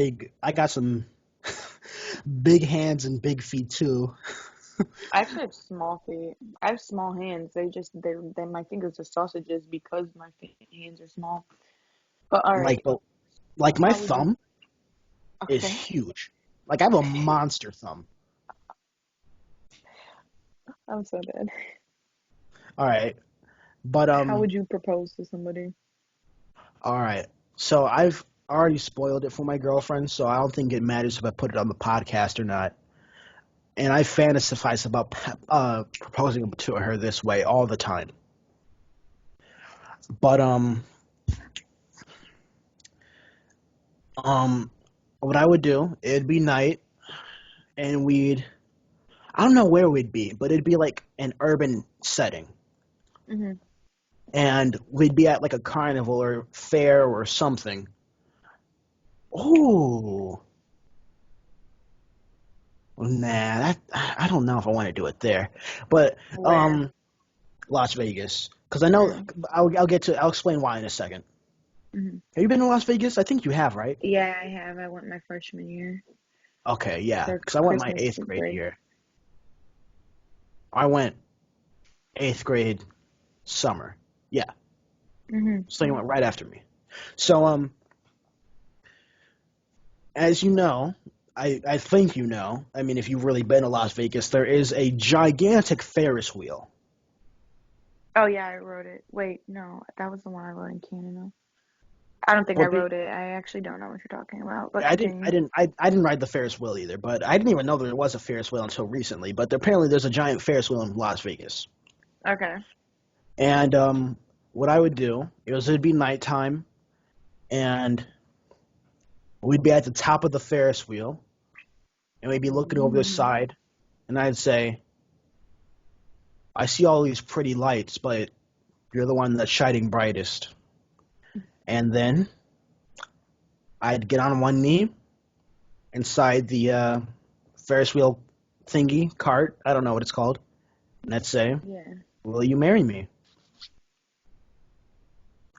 big hands and big feet too. I actually have small feet. I have small hands. They my fingers are sausages because my hands are small. But all right, Like, but like my how would you? thumb is Okay, huge. Like I have a monster thumb. I'm so dead. All right, but How would you propose to somebody? all right. So I've already spoiled it for my girlfriend, so I don't think it matters if I put it on the podcast or not. And I fantasize about proposing to her this way all the time. But Um, what I would do, it'd be night, and I don't know where we'd be, but it'd be like an urban setting. Hmm. And we'd be at like a carnival or fair or something. Oh, nah, I don't know if I want to do it there, but Where? um, Las Vegas, because I know Mm. I'll explain why in a second. Hmm. Have you been to Las Vegas? I think you have, right? Yeah, I have. I went my freshman year Okay, yeah, for because I went my Christmas eighth grade break. year. I went eighth grade summer. Yeah, Hmm. so you went right after me. So as you know, I think you know. I mean, if you've really been to Las Vegas, there is a gigantic Ferris wheel. Oh yeah, I wrote it. Wait, no, that was the one I wrote in Canada. I don't think I But the, wrote it. I actually don't know what you're talking about, but I didn't, I continue. didn't, I didn't ride the Ferris wheel either. But I didn't even know there was a Ferris wheel until recently. But apparently, there's a giant Ferris wheel in Las Vegas. Okay. And what I would do is it'd be nighttime, and we'd be at the top of the Ferris wheel, and we'd be looking over the Mm. side, and I'd say, "I see all these pretty lights, but you're the one that's shining brightest." And then I'd get on one knee inside the Ferris wheel thingy cart. I don't know what it's called. And I'd say, Yeah. "Will you marry me?"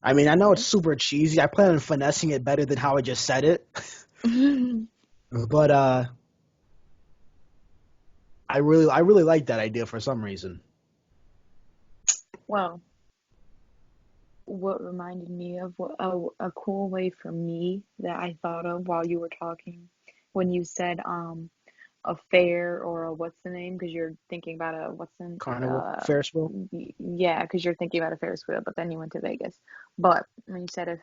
I mean, I know it's Okay. super cheesy. I plan on finessing it better than how I just said it, but I really like that idea for some reason. Well, what reminded me of a cool way for me that I thought of while you were talking when you said a fair or a what's the name because you're thinking about a what's in Carnival, Ferris wheel. yeah because you're thinking about a Ferris wheel but then you went to Vegas but when you said a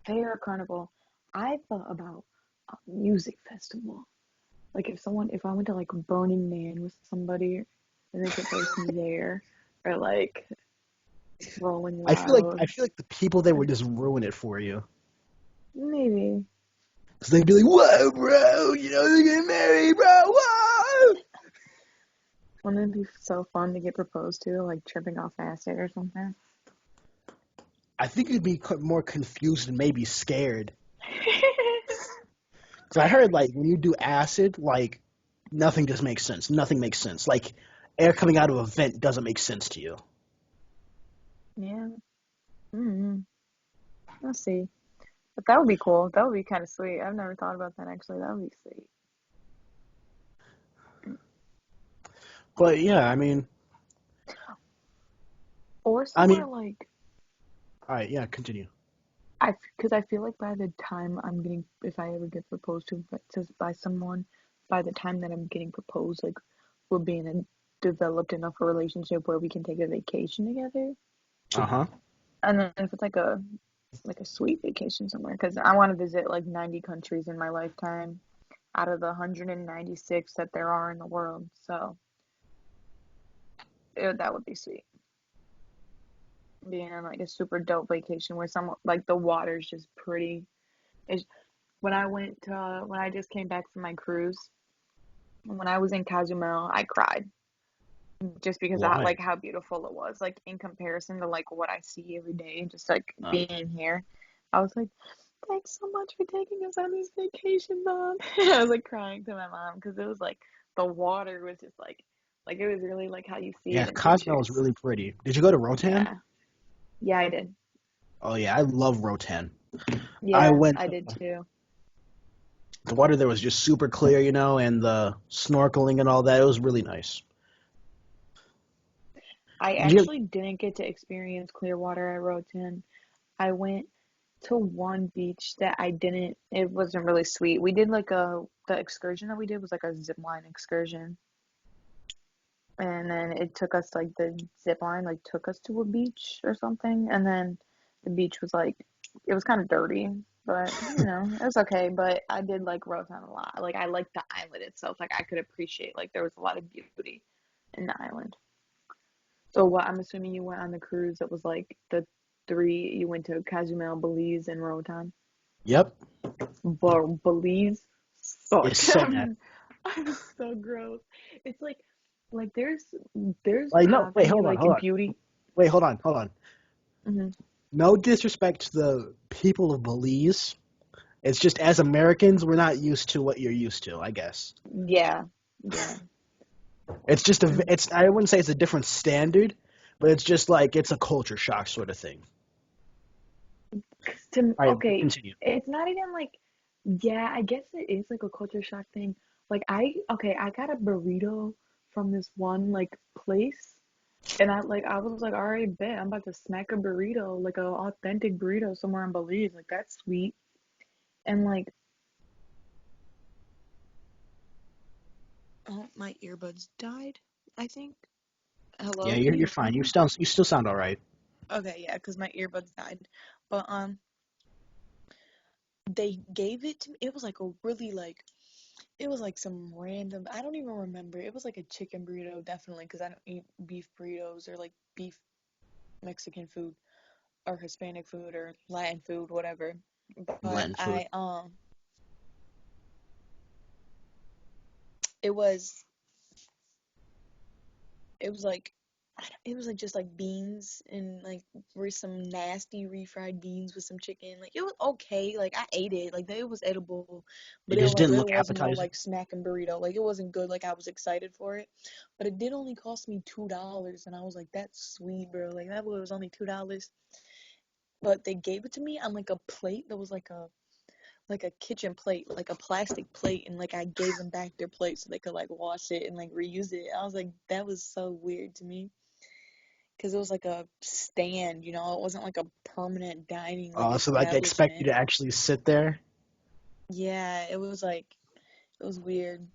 fair or carnival I thought about a music festival like if I went to like Burning Man with somebody and they could take me there or like Rolling I Loud feel like the people there would just ruin it for you. maybe. Because they'd be like, "Whoa, bro, they're getting married, bro. Whoa!" Wouldn't it be so fun to get proposed to, like tripping off acid or something? I think you'd be more confused and maybe scared. Because I heard like when you do acid, like nothing just makes sense. Nothing makes sense. Like air coming out of a vent doesn't make sense to you. Yeah. Mm-hmm. Let's see. But that would be cool. That would be kind of sweet. I've never thought about that actually. That would be sweet. But yeah, Or I somewhere mean, like all right, yeah, continue. because I feel like by the time I'm getting, if I ever get proposed to by someone, by the time that I'm getting proposed, like we're being a developed enough a relationship where we can take a vacation together. Uh huh. And then if it's like a sweet vacation somewhere, because I want to visit like 90 countries in my lifetime out of the 196 that there are in the world. So that would be sweet. Being on like a super dope vacation where some like the water's just pretty. It's, when I just came back from my cruise, when I was in Cozumel, I cried just because of Why? like how beautiful it was, like in comparison to like what I see every day, just like Uh, being here. I was like, thanks so much for taking us on this vacation, Mom. I was like crying to my mom because it was like the water was just like it was really like how you see yeah, it in Cozumel is pictures. really pretty. Did you go to Rotan? Yeah. Yeah, I did. Oh yeah, I love Rotan. I Yeah, went. I did too. The water there was just super clear, and the snorkeling and all that. It was really nice. I Did you? actually didn't get to experience Clearwater at Roatan. I went to one beach that I didn't, it wasn't really sweet. We did the excursion that we did was like a zip line excursion. And then it took us like the zip line like took us to a beach or something. And then the beach was like, it was kind of dirty, but it was okay. But I did like Roatan a lot. Like I liked the island itself. Like I could appreciate like there was a lot of beauty in the island. So what I'm assuming you went on the cruise that was like the three you went to Cozumel, Belize, and Roatan. Yep. But Belize It's sucked. so nasty. I'm so gross. It's like there's Like, no, wait, obviously like beauty. wait, hold on. Hmm. No disrespect to the people of Belize. It's just as Americans, we're not used to what you're used to, I guess. Yeah, yeah. It's just it's, I wouldn't say it's a different standard, but it's just like, it's a culture shock sort of thing. All right, Okay, continue. it's not even like, yeah, I guess it is like a culture shock thing. Like I got a burrito from this one like place, and I was like, all right, bet I'm about to smack a burrito, like a authentic burrito somewhere in Belize. Like that's sweet. And like, oh, my earbuds died, I think. Yeah, Hello, can you you're hear me fine. now? You still sound all right. Okay, yeah, because my earbuds died. But they gave it to me. It was like a really like it was like some random, I don't even remember. It was like a chicken burrito, definitely, because I don't eat beef burritos or like beef Mexican food or Hispanic food or Latin food, whatever. But Latin food. it was it was like it was like just like beans and like some nasty refried beans with some chicken. Like it was okay. Like I ate it. Like it was edible, It but just didn't it look wasn't no appetizing. like smacking burrito. Like it wasn't good. Like I was excited for it, but it did only cost me $2, and I was like, that's sweet, bro. Like that was only $2. But they gave it to me on like a plate that was like a kitchen plate, like a plastic plate, and like I gave them back their plate so they could like wash it and like reuse it. I was like, that was so weird to me because it was like a stand, you know, it wasn't like a permanent dining like So like, they expect you establishment. to actually sit there. Yeah, it was like it was weird.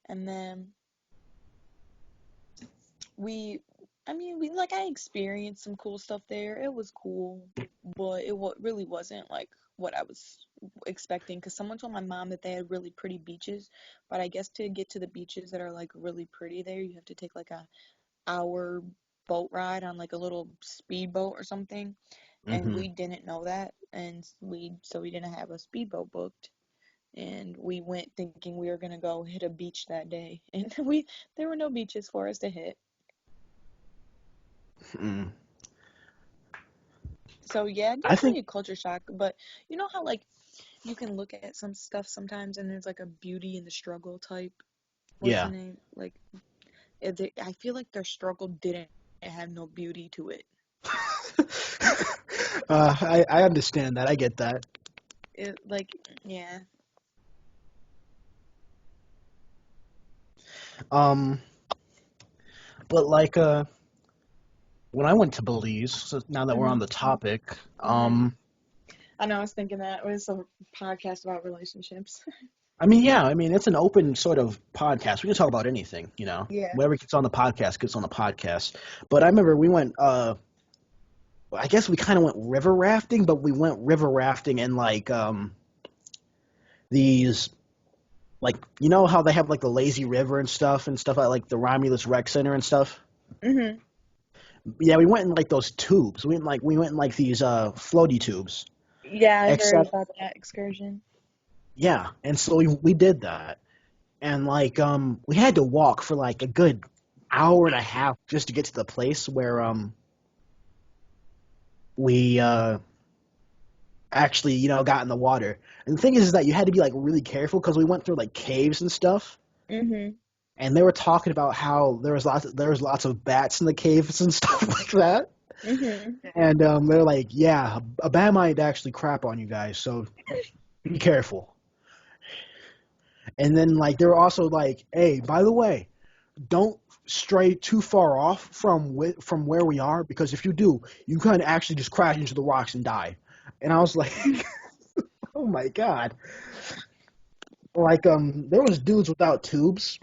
And then we I mean, we like I experienced some cool stuff there. It was cool, but really wasn't like what I was expecting because someone told my mom that they had really pretty beaches, but I guess to get to the beaches that are like really pretty there, you have to take like a hour boat ride on like a little speedboat or something. And Hmm. we didn't know that, and we didn't have a speedboat booked, and we went thinking we were gonna go hit a beach that day, and we there were no beaches for us to hit. Mm. So yeah, I think, definitely a culture shock. But you know how like you can look at some stuff sometimes, and there's like a beauty in the struggle type. What's the yeah. name? Like I feel like their struggle didn't have no beauty to it. I understand that. I get that. It like yeah. Um, but like, when I went to Belize, so now that we're on Mhm. the topic, Mhm. I know. I was thinking that it was a podcast about relationships. I mean, yeah, I mean, it's an open sort of podcast. We can talk about anything, you know. Yeah. Whatever gets on the podcast gets on the podcast. But I remember we went, I guess we kind of went river rafting, but we went river rafting in like, these, like, you know how they have like the lazy river and stuff at like the Romulus Rec Center and stuff. Mhm. Yeah, we went in like those tubes. We went in like these floaty tubes. Yeah, I heard Except, about that excursion. yeah, and so we did that. And like, we had to walk for like a good hour and a half just to get to the place where we actually, you know, got in the water. And the thing is that you had to be like really careful because we went through like caves and stuff. Mhm. And they were talking about how there was lots of bats in the caves and stuff like that. Mhm. And they're like, yeah, a bat might actually crap on you guys, so be careful. And then like they were also like, hey, by the way, don't stray too far off from where we are, because if you do, you can actually just crash into the rocks and die. And I was like, oh my god. Like, there was dudes without tubes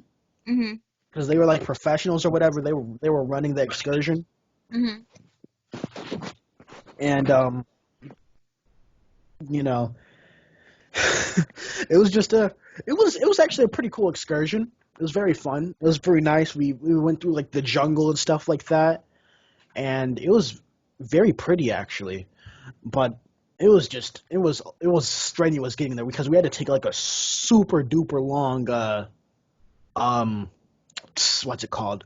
Mhm. because they were like professionals or whatever. They were running the excursion, Mhm. and you know, it was just a it was actually a pretty cool excursion. It was very fun. It was very nice. We went through like the jungle and stuff like that, and it was very pretty actually. But it was strenuous getting there because we had to take like a super duper long um what's it called,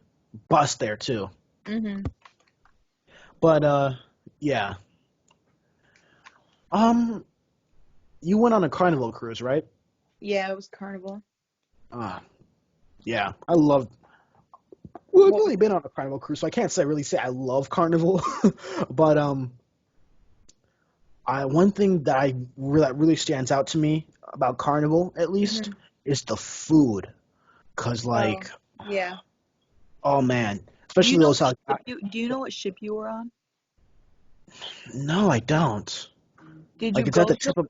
bus there too. Mhm. But yeah. Um, you went on a Carnival cruise, right? Yeah, it was Carnival. Uh, yeah, I love. Well, I've What was only been on a Carnival cruise, so I can't say really say I love Carnival. But I one thing that really stands out to me about Carnival, at least, Mhm. is the food. Cause Oh, like, yeah. oh man, Do you especially know those what how. ship you were on? No, I don't. Did you Like, it's at go the to tip of.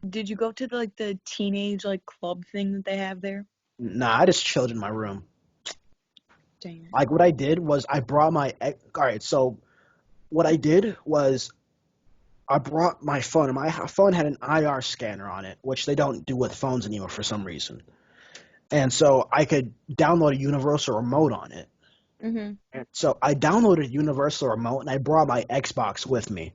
did you go to like the teenage like club thing that they have there? Nah, I just chilled in my room. Dang it. Like, what I did was I brought my. All right, so what I did was I brought my phone, and my phone had an IR scanner on it, which they don't do with phones anymore for some reason. And so I could download a universal remote on it. Mhm. And so I downloaded universal remote, and I brought my Xbox with me.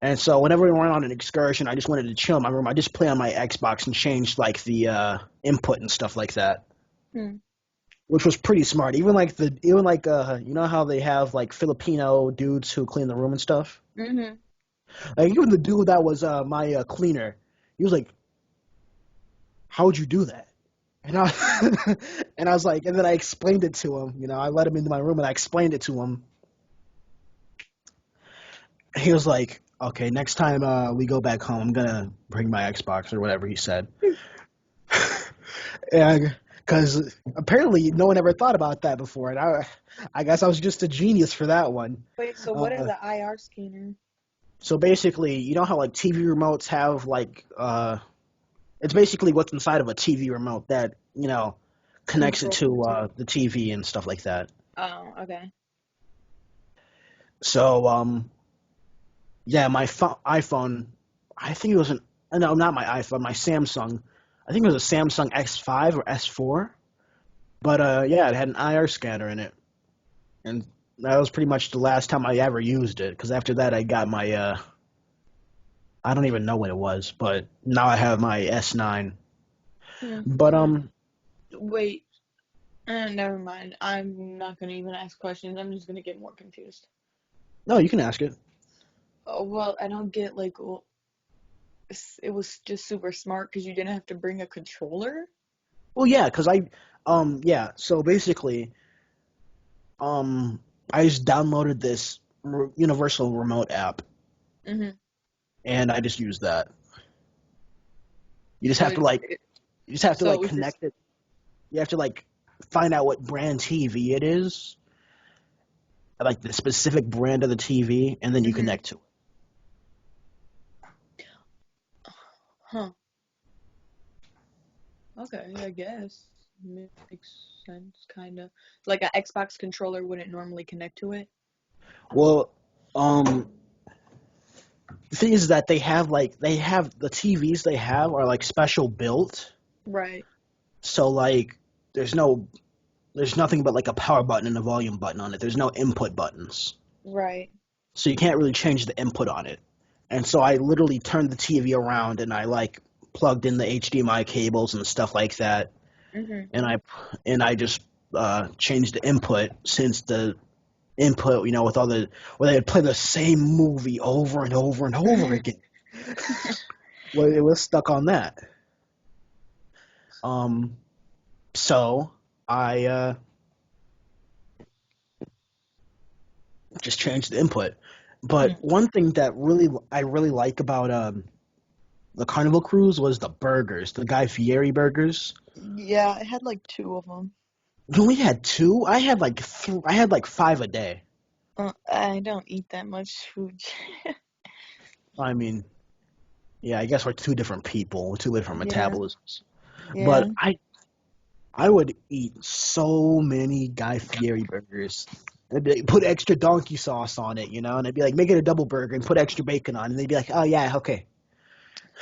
And so whenever we went on an excursion, I just wanted to chill in my room. I just play on my Xbox and change like the input and stuff like that, Hmm. which was pretty smart. Even like you know how they have like Filipino dudes who clean the room and stuff. Mhm. Like even the dude that was my cleaner, he was like, how'd you do that? And I, and I was like, and then I explained it to him. You know, I let him into my room and I explained it to him. He was like, okay, next time we go back home, I'm gonna bring my Xbox or whatever he said. And because apparently no one ever thought about that before, and I guess I was just a genius for that one. Wait, so what is Uh, the IR scanner? so basically, you know how like TV remotes have like it's basically what's inside of a TV remote that connects it Control the to TV. the TV and stuff like that. Oh, okay. So yeah, my iPhone, I think it was an no, not my iPhone, my Samsung. I think it was a Samsung X5 or S4. But yeah, it had an IR scanner in it, and that was pretty much the last time I ever used it. Because after that, I got my I don't even know what it was, but now I have my S9. Hmm. But Wait, never mind. I'm not gonna even ask questions. I'm just gonna get more confused. no, you can ask it. Oh, well, I don't get like it was just super smart because you didn't have to bring a controller. Well, yeah, because yeah. So basically, um, I just downloaded this Universal Remote app, Mm-hmm. and I just used that. You just So have to like, it you just have to so it like was just connect it. You have to like find out what brand TV it is, like the specific brand of the TV, and then you mm-hmm. connect to it. Huh. Okay, I guess makes sense, kind of. Like an Xbox controller wouldn't normally connect to it. Well, um, the thing is that they have the TVs they have are like special built, Right. so like there's no there's nothing but like a power button and a volume button on it. There's no input buttons, Right. so you can't really change the input on it. And so I literally turned the TV around and I like plugged in the HDMI cables and stuff like that, Mm-hmm. and I just changed the input since the input, with all the where they would play the same movie over and over and over again. Well, it was stuck on that. Um, so I just changed the input. But one thing that I really like about the Carnival Cruise was the burgers, the Guy Fieri burgers. Yeah, I had like two of them. You only had two. I had like I had like five a day. I don't eat that much food. I mean, yeah, I guess we're two different people with two different Yeah, metabolisms. yeah. But I would eat so many Guy Fieri burgers. They'd put extra donkey sauce on it, and they'd be like, make it a double burger and put extra bacon on, it. And they'd be like, oh yeah, okay.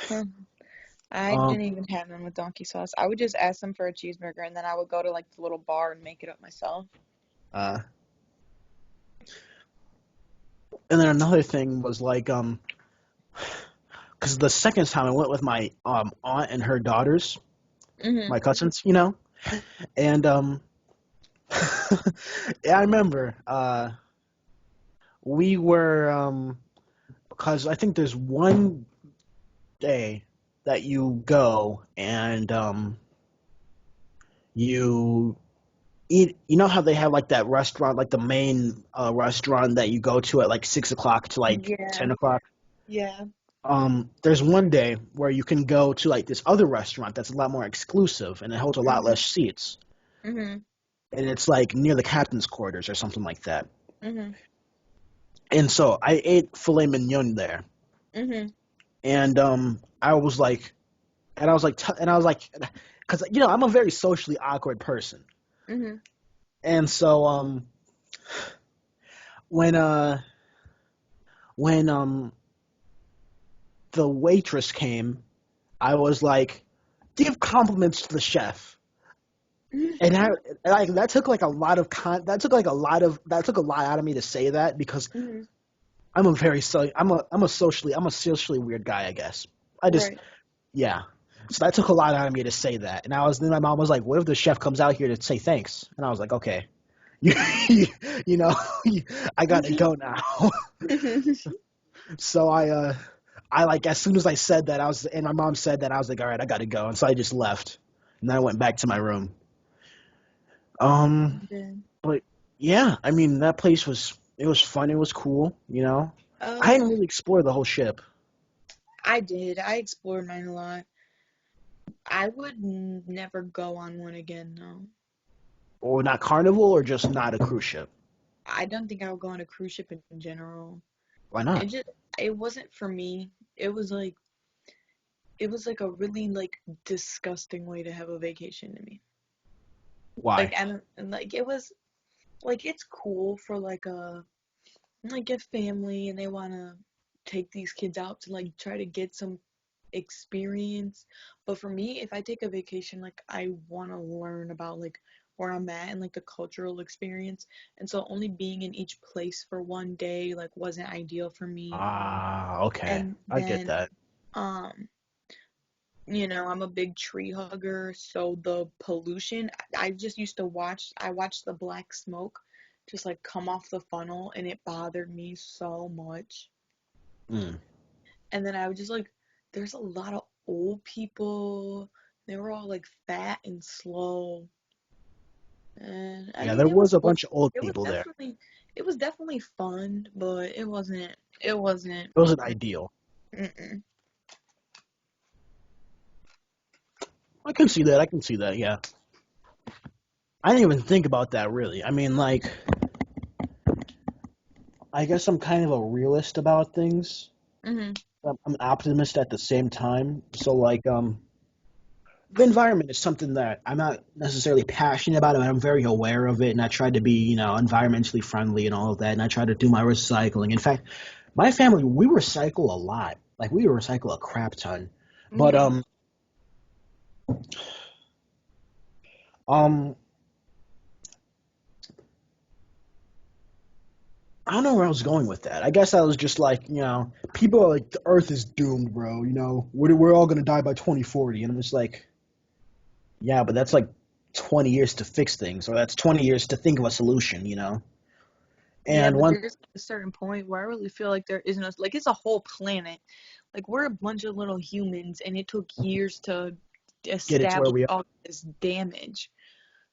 Huh. I Um, didn't even have them with donkey sauce. I would just ask them for a cheeseburger and then I would go to like the little bar and make it up myself. uh, and then another thing was like, because the second time I went with my aunt and her daughters, Mhm. my cousins, you know, and yeah, I remember we were because I think there's one day that you go and you eat. You know how they have like that restaurant, like the main restaurant that you go to at like 6 o'clock to like Yeah. 10 o'clock. Yeah. There's one day where you can go to like this other restaurant that's a lot more exclusive and it holds a lot Mhm. less seats, Mhm. and it's like near the captain's quarters or something like that. Mhm. And so I ate filet mignon there, Mhm. and I was like, and I was like, because you know I'm a very socially awkward person, Mhm. and so when uh when the waitress came, I was like, give compliments to the chef. And I like that took like a lot of that took a lot out of me to say that because Mhm. I'm a socially weird guy, I guess. I just Right. yeah. So that took a lot out of me to say that. And then my mom was like, "What if the chef comes out here to say thanks?" And I was like, "Okay, you, you know, I gotta Mhm. go now." So I like as soon as I said that and my mom said that I was like, "All right, I gotta go," and so I just left, and then I went back to my room. Um, Yeah. but yeah, I mean that place was fun. It was cool. You know, I Um, hadn't really explored the whole ship. I did. I explored mine a lot. I would never go on one again, though. Or not Carnival, or just not a cruise ship. I don't think I would go on a cruise ship in general. Why It not? just, it wasn't for me. It was like a really like disgusting way to have a vacation to me. Like, Why? and like it was like it's cool for like a family and they want to take these kids out to like try to get some experience. But for me, if I take a vacation, like I want to learn about like where I'm at and like the cultural experience. And so only being in each place for one day like wasn't ideal for me. Ah, okay, And I get then that. um I'm a big tree hugger, so the pollution, I just used to I watched the black smoke just like come off the funnel and it bothered me so much. Mm. And then I would just like, there's a lot of old people. They were all like fat and slow. And I Yeah, mean, there was a bunch of old it was people there. definitely, it was definitely fun, but it wasn't, It wasn't ideal. mm-mm. I can see that. I can see that. Yeah, I didn't even think about that really. I mean, like, I guess I'm kind of a realist about things. Mm-hmm. I'm an optimist at the same time. So like, the environment is something that I'm not necessarily passionate about, but I'm very aware of it, and I try to be, environmentally friendly and all of that, and I try to do my recycling. In fact, my family, we recycle a lot. Like we recycle a crap ton. But Mm-hmm. um I don't know where I was going with that. I guess I was just like, people are like the earth is doomed, bro, we're all going to die by 2040, and I'm just like, yeah, but that's like 20 years to fix things, or that's 20 years to think of a solution. Yeah, And but one there's a certain point where I really feel like there isn't a, like it's a whole planet. Like we're a bunch of little humans and it took years to get it to where establish we are. all this damage.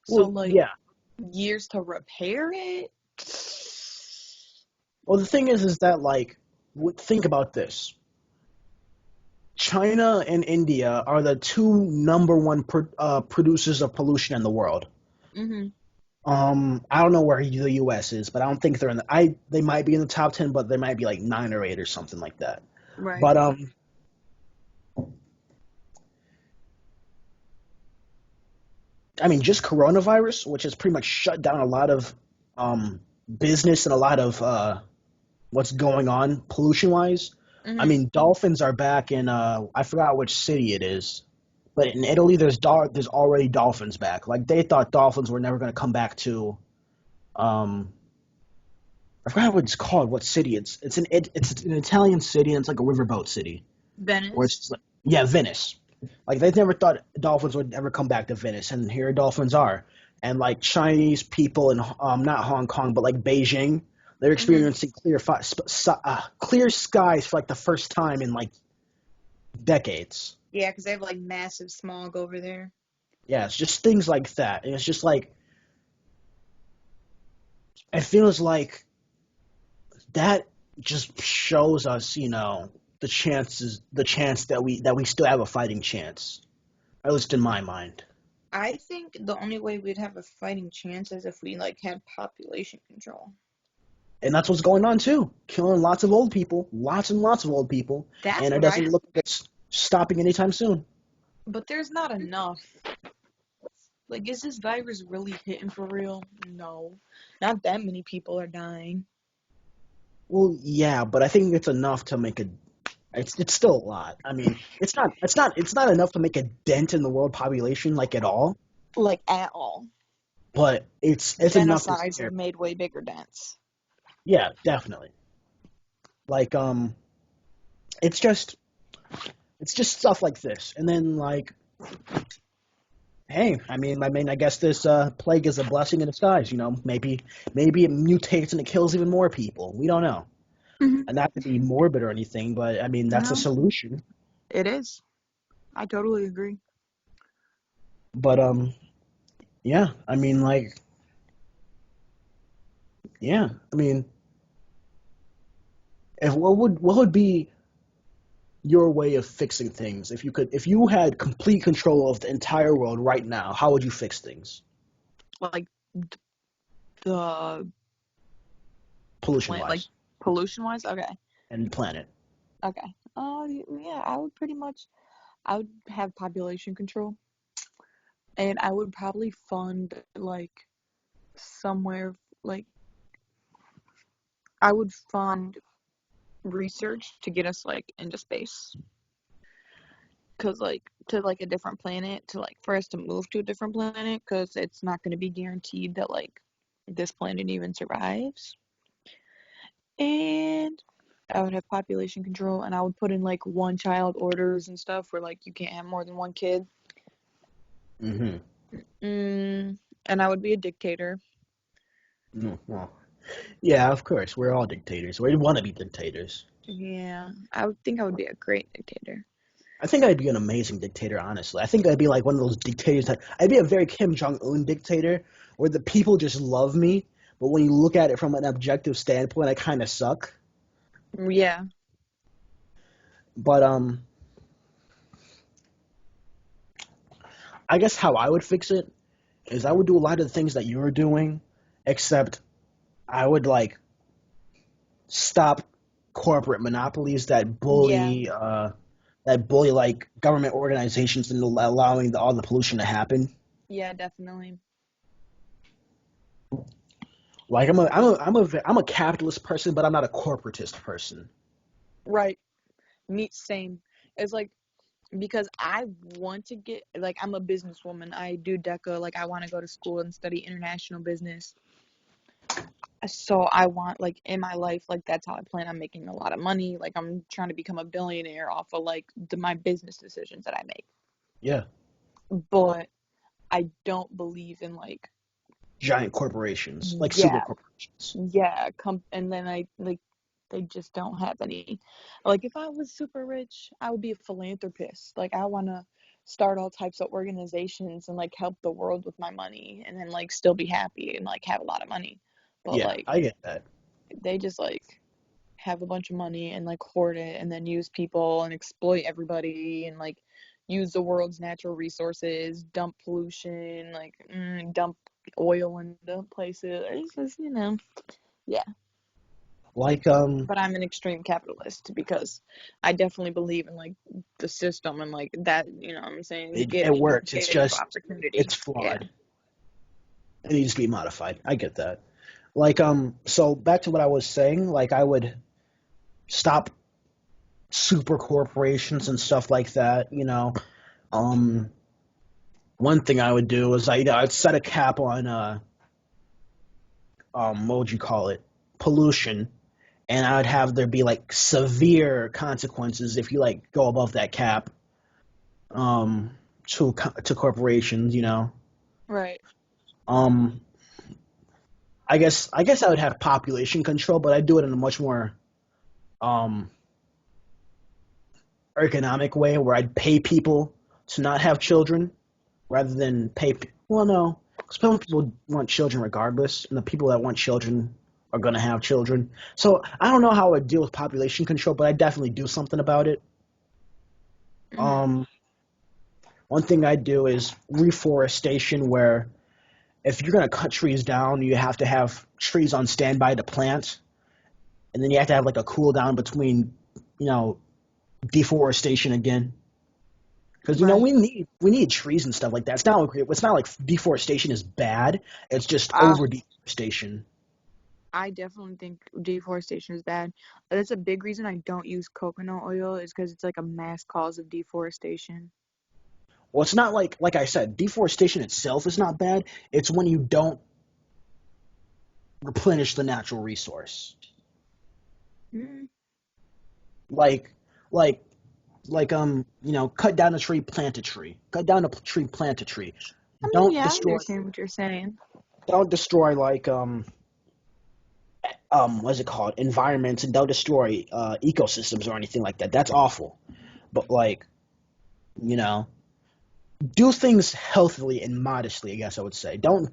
So Well, like yeah. years to repair it. Well, the thing is that like, think about this. China and India are the two number one producers of pollution in the world. Mhm. I don't know where the U.S. is, but I don't think they're in the. They might be in the top 10, but they might be like 9 or 8 or something like that. Right. But I mean, just coronavirus, which has pretty much shut down a lot of business and a lot of what's going on pollution wise. I Mhm. mean, dolphins are back in I forgot which city it is, but in Italy there's already dolphins back. Like they thought dolphins were never going to come back to um I forgot what it's called, what city it's an Italian city, and it's like a riverboat city. Where it's Venice. just like, yeah, Venice. Like they never thought dolphins would ever come back to Venice, and here dolphins are. And like Chinese people in not Hong Kong, but like Beijing, they're Hmm. experiencing clear skies for like the first time in like decades. Yeah, because they have like massive smog over there. Yeah, it's just things like that, and it's just like it feels like that just shows us, the chance that we still have a fighting chance, at least in my mind. I think the only way we'd have a fighting chance is if we like had population control. And that's what's going on too, killing lots of old people, lots and lots of old people, That's and it what I doesn't look think. like it's stopping anytime soon. But there's not enough. Like, is this virus really hitting for real? No. Not that many people are dying. Well, yeah, but I think it's enough to make a. It's still a lot. I mean, it's not enough to make a dent in the world population like at all, Like, at all. but it's enough to Genocides have scare. made way bigger dents. Yeah, definitely. Like it's just it's just stuff like this, and then like, hey, I guess this plague is a blessing in disguise. Maybe it mutates and it kills even more people. We don't know, Hmm. and not to be morbid or anything, but I mean that's a No, solution. it is. I totally agree. But yeah, yeah, if what would be your way of fixing things if you had complete control of the entire world right now? How would you fix things, Like, the pollution plant, like, wise, pollution wise? Okay. and planet? Okay. Yeah, I would have population control. And I would probably fund, like, somewhere, like, I would fund research to get us, like, into space. Cause like to like a different planet to like for us to move to a different planet because it's not going to be guaranteed that like this planet even survives. And I would have population control and I would put in like one child orders and stuff where like you can't have more than one kid. Mm-hmm. And I would be a dictator. Well, yeah, of course, we're all dictators. We want to be dictators. Yeah, I would think I would be a great dictator. I think I'd be an amazing dictator, honestly. I think I'd be like one of those dictators I'd be a very Kim Jong Un dictator, where the people just love me, but when you look at it from an objective standpoint, I kind of suck. Yeah, But I guess how I would fix it is I would do a lot of the things that you're doing, except I would like stop corporate monopolies yeah, that bully like government organizations and allowing all the pollution to happen. yeah, definitely. Like I'm a capitalist person, but I'm not a corporatist person. Right. Me, same. It's like because I want to get like I'm a businesswoman. I do DECA. Like I want to go to school and study international business. So I want like in my life, like that's how I plan on making a lot of money. Like I'm trying to become a billionaire off of like my business decisions that I make. Yeah, But I don't believe in like giant corporations, like super yeah, corporations. yeah, and then I like they just don't have any. Like if I was super rich, I would be a philanthropist. Like I want to start all types of organizations and like help the world with my money and then like still be happy and like have a lot of money. But Yeah, like I get that. they just like have a bunch of money and like hoard it and then use people and exploit everybody and like use the world's natural resources, dump pollution, like dump oil into places. It's just, yeah. Like But I'm an extreme capitalist because I definitely believe in like the system and like that, you know what I'm saying? it Giving works. It's data equal just opportunity. it's Yeah. flawed. It needs to be modified. I get that. Like so back to what I was saying. Like I would stop super corporations and stuff like that. Um, one thing I would do is I'd set a cap on what would you call it, pollution, and I would have there be like severe consequences if you like go above that cap um to corporations, you know. Right. Um I guess I would have population control, but I'd do it in a much more um ergonomic way where I'd pay people to not have children rather than well, no, because some people want children regardless, and the people that want children are going to have children. So I don't know how I would deal with population control, but I'd definitely do something about it. Hmm. Um, One thing I'd do is reforestation, where if you're going to cut trees down, you have to have trees on standby to plant, and then you have to have like a cool down between, you know, deforestation again. Because Right. we need trees and stuff like that. It's not like deforestation is bad. It's just I over deforestation. I definitely think deforestation is bad. That's a big reason I don't use coconut oil is because it's like a mass cause of deforestation. Well, it's not like I said, deforestation itself is not bad. It's when you don't replenish the natural resource. Mm. Like like cut down a tree, plant a tree. Cut down a tree, plant a tree. I mean, Don't yeah, I destroy understand what you're saying. don't destroy like what's it called? Environments, and don't destroy ecosystems or anything like that. That's awful. But like, you know, do things healthily and modestly, I guess I would say. Don't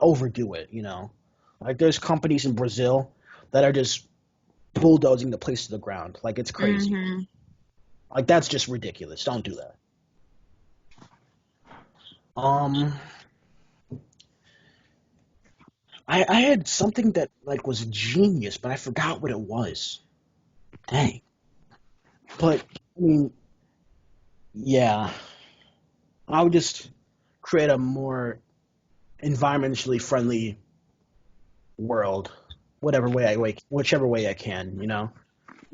overdo it, you know. Like there's companies in Brazil that are just bulldozing the place to the ground. Like it's crazy. Mm-hmm. Like that's just ridiculous. Don't do that. Um I had something that like was genius, but I forgot what it was. Dang. But I mean, yeah. I would just create a more environmentally friendly world, whichever way I can, you know.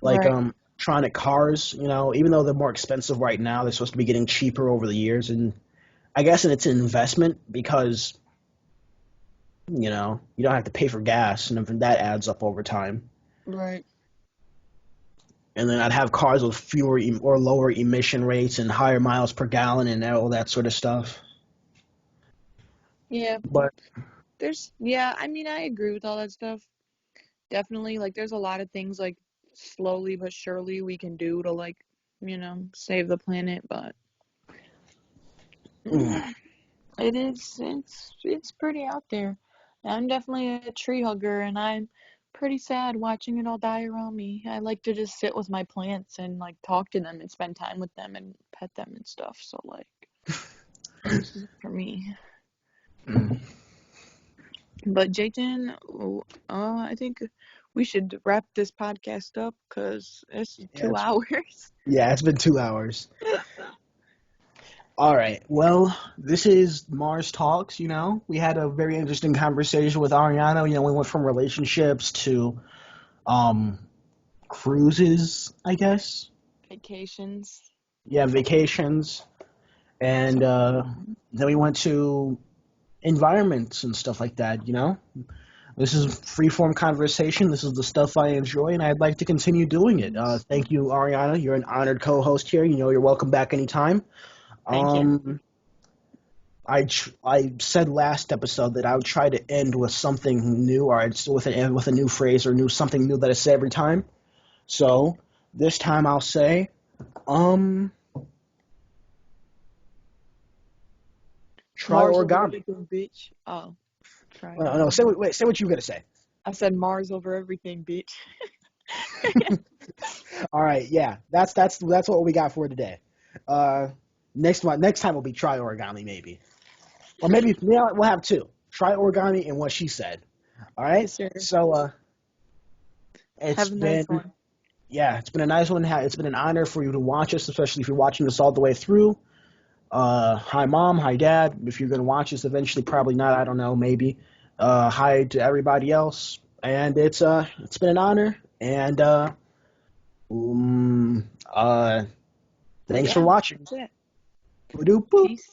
Like Right. electronic cars, you know, even though they're more expensive right now, they're supposed to be getting cheaper over the years, and I guess it's an investment because you know you don't have to pay for gas, and that adds up over time. Right. And then I'd have cars with fewer or lower emission rates and higher miles per gallon and all that sort of stuff. Yeah. But Yeah, I mean, I agree with all that stuff. Definitely, like, there's a lot of things, like, slowly but surely we can do to, like, save the planet, but mm, it's pretty out there. I'm definitely a tree hugger, and I'm pretty sad watching it all die around me. I like to just sit with my plants and like talk to them and spend time with them and pet them and stuff. So like, this is for me. mm, But Jayden, I think we should wrap this podcast up because it's yeah, 2 hours. it's been 2 hours. All right. Well, this is Mars Talks. You know, we had a very interesting conversation with Ariana. You know, we went from relationships to um, cruises, I guess. Vacations. Yeah, vacations, and then we went to environments and stuff like that. You know, this is free form conversation. This is the stuff I enjoy, and I'd like to continue doing it. Thank you, Ariana. You're an honored co-host here. You know, you're welcome back anytime. Thank you. Um, I said last episode that I would try to end with something new, or with a new phrase or new something new that I say every time. So this time I'll say, um, try Mars over origami. everything, bitch. Oh, try No, no, origami. say what you were gonna say. I said Mars over everything, bitch. All right, yeah, that's what we got for today. Uh, next time will be try origami maybe, or maybe yeah, we'll have two. Try origami and what she said. All right, Yes, sir. so it's Have a nice been one. yeah, it's been a nice one. It's been an honor for you to watch us, especially if you're watching this all the way through. Hi mom, hi dad. If you're gonna watch this eventually, probably not. I don't know, maybe. Hi to everybody else, and it's been an honor. And um, uh, thanks for Yeah, watching. that's it. Boop. Peace.